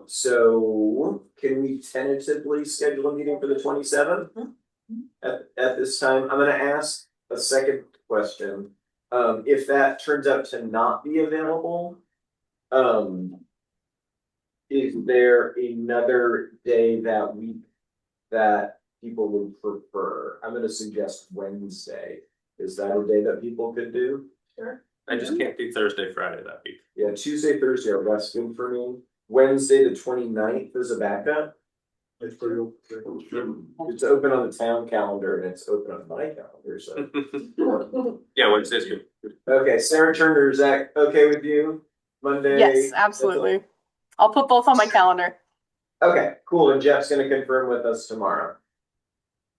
So can we tentatively schedule a meeting for the 27th? At this time, I'm gonna ask a second question. If that turns out to not be available, is there another day that week that people would prefer? I'm gonna suggest Wednesday. Is that a day that people could do? Sure. I just can't do Thursday, Friday that week. Yeah, Tuesday, Thursday are best good for me. Wednesday, the 29th is a backup. It's pretty open. It's open on the town calendar and it's open on my calendar, so. Yeah, Wednesday's good. Okay, Sarah Turner, is that okay with you? Monday? Yes, absolutely. I'll put both on my calendar. Okay, cool, and Jeff's gonna confirm with us tomorrow.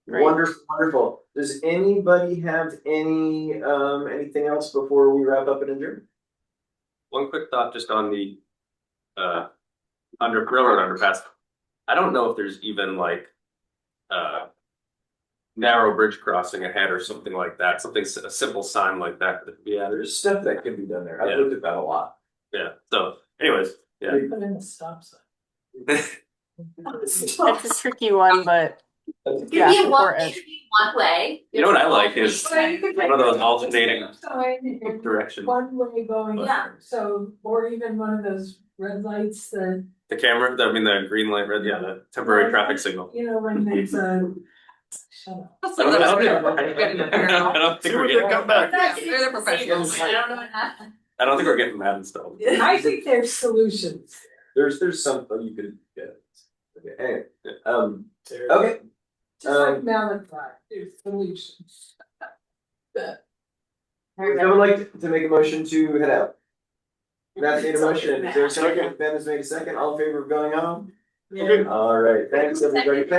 Great. Wonderful. Does anybody have anything else before we wrap up and adjourn? One quick thought just on the railroad underpass. I don't know if there's even like narrow bridge crossing ahead or something like that. A simple sign like that. Yeah, There's stuff that can be done there. I've looked at that a lot. Yeah. So, anyways, yeah. Put in a stop sign. It's a tricky one, but It Yeah, could be one, important. it could be one way. You know what I like is Well, you could one of those alternating sign directions. one way going, Yeah. so, or even one of those red lights that, The camera, I mean, the green light, red, yeah, the temporary traffic signal. you know, when there's a. Shut up. I don't think we're getting come back. They're the professionals. I don't know what happened. I don't think we're getting that installed. I think there's solutions. There's something you could get. Okay, anyway, okay. Just like Malachi, there's solutions. Would someone like to make a motion to head out? That's made a motion. Is there a second? Ben has made a second. All in favor of going home? Yeah. All right, thanks everybody.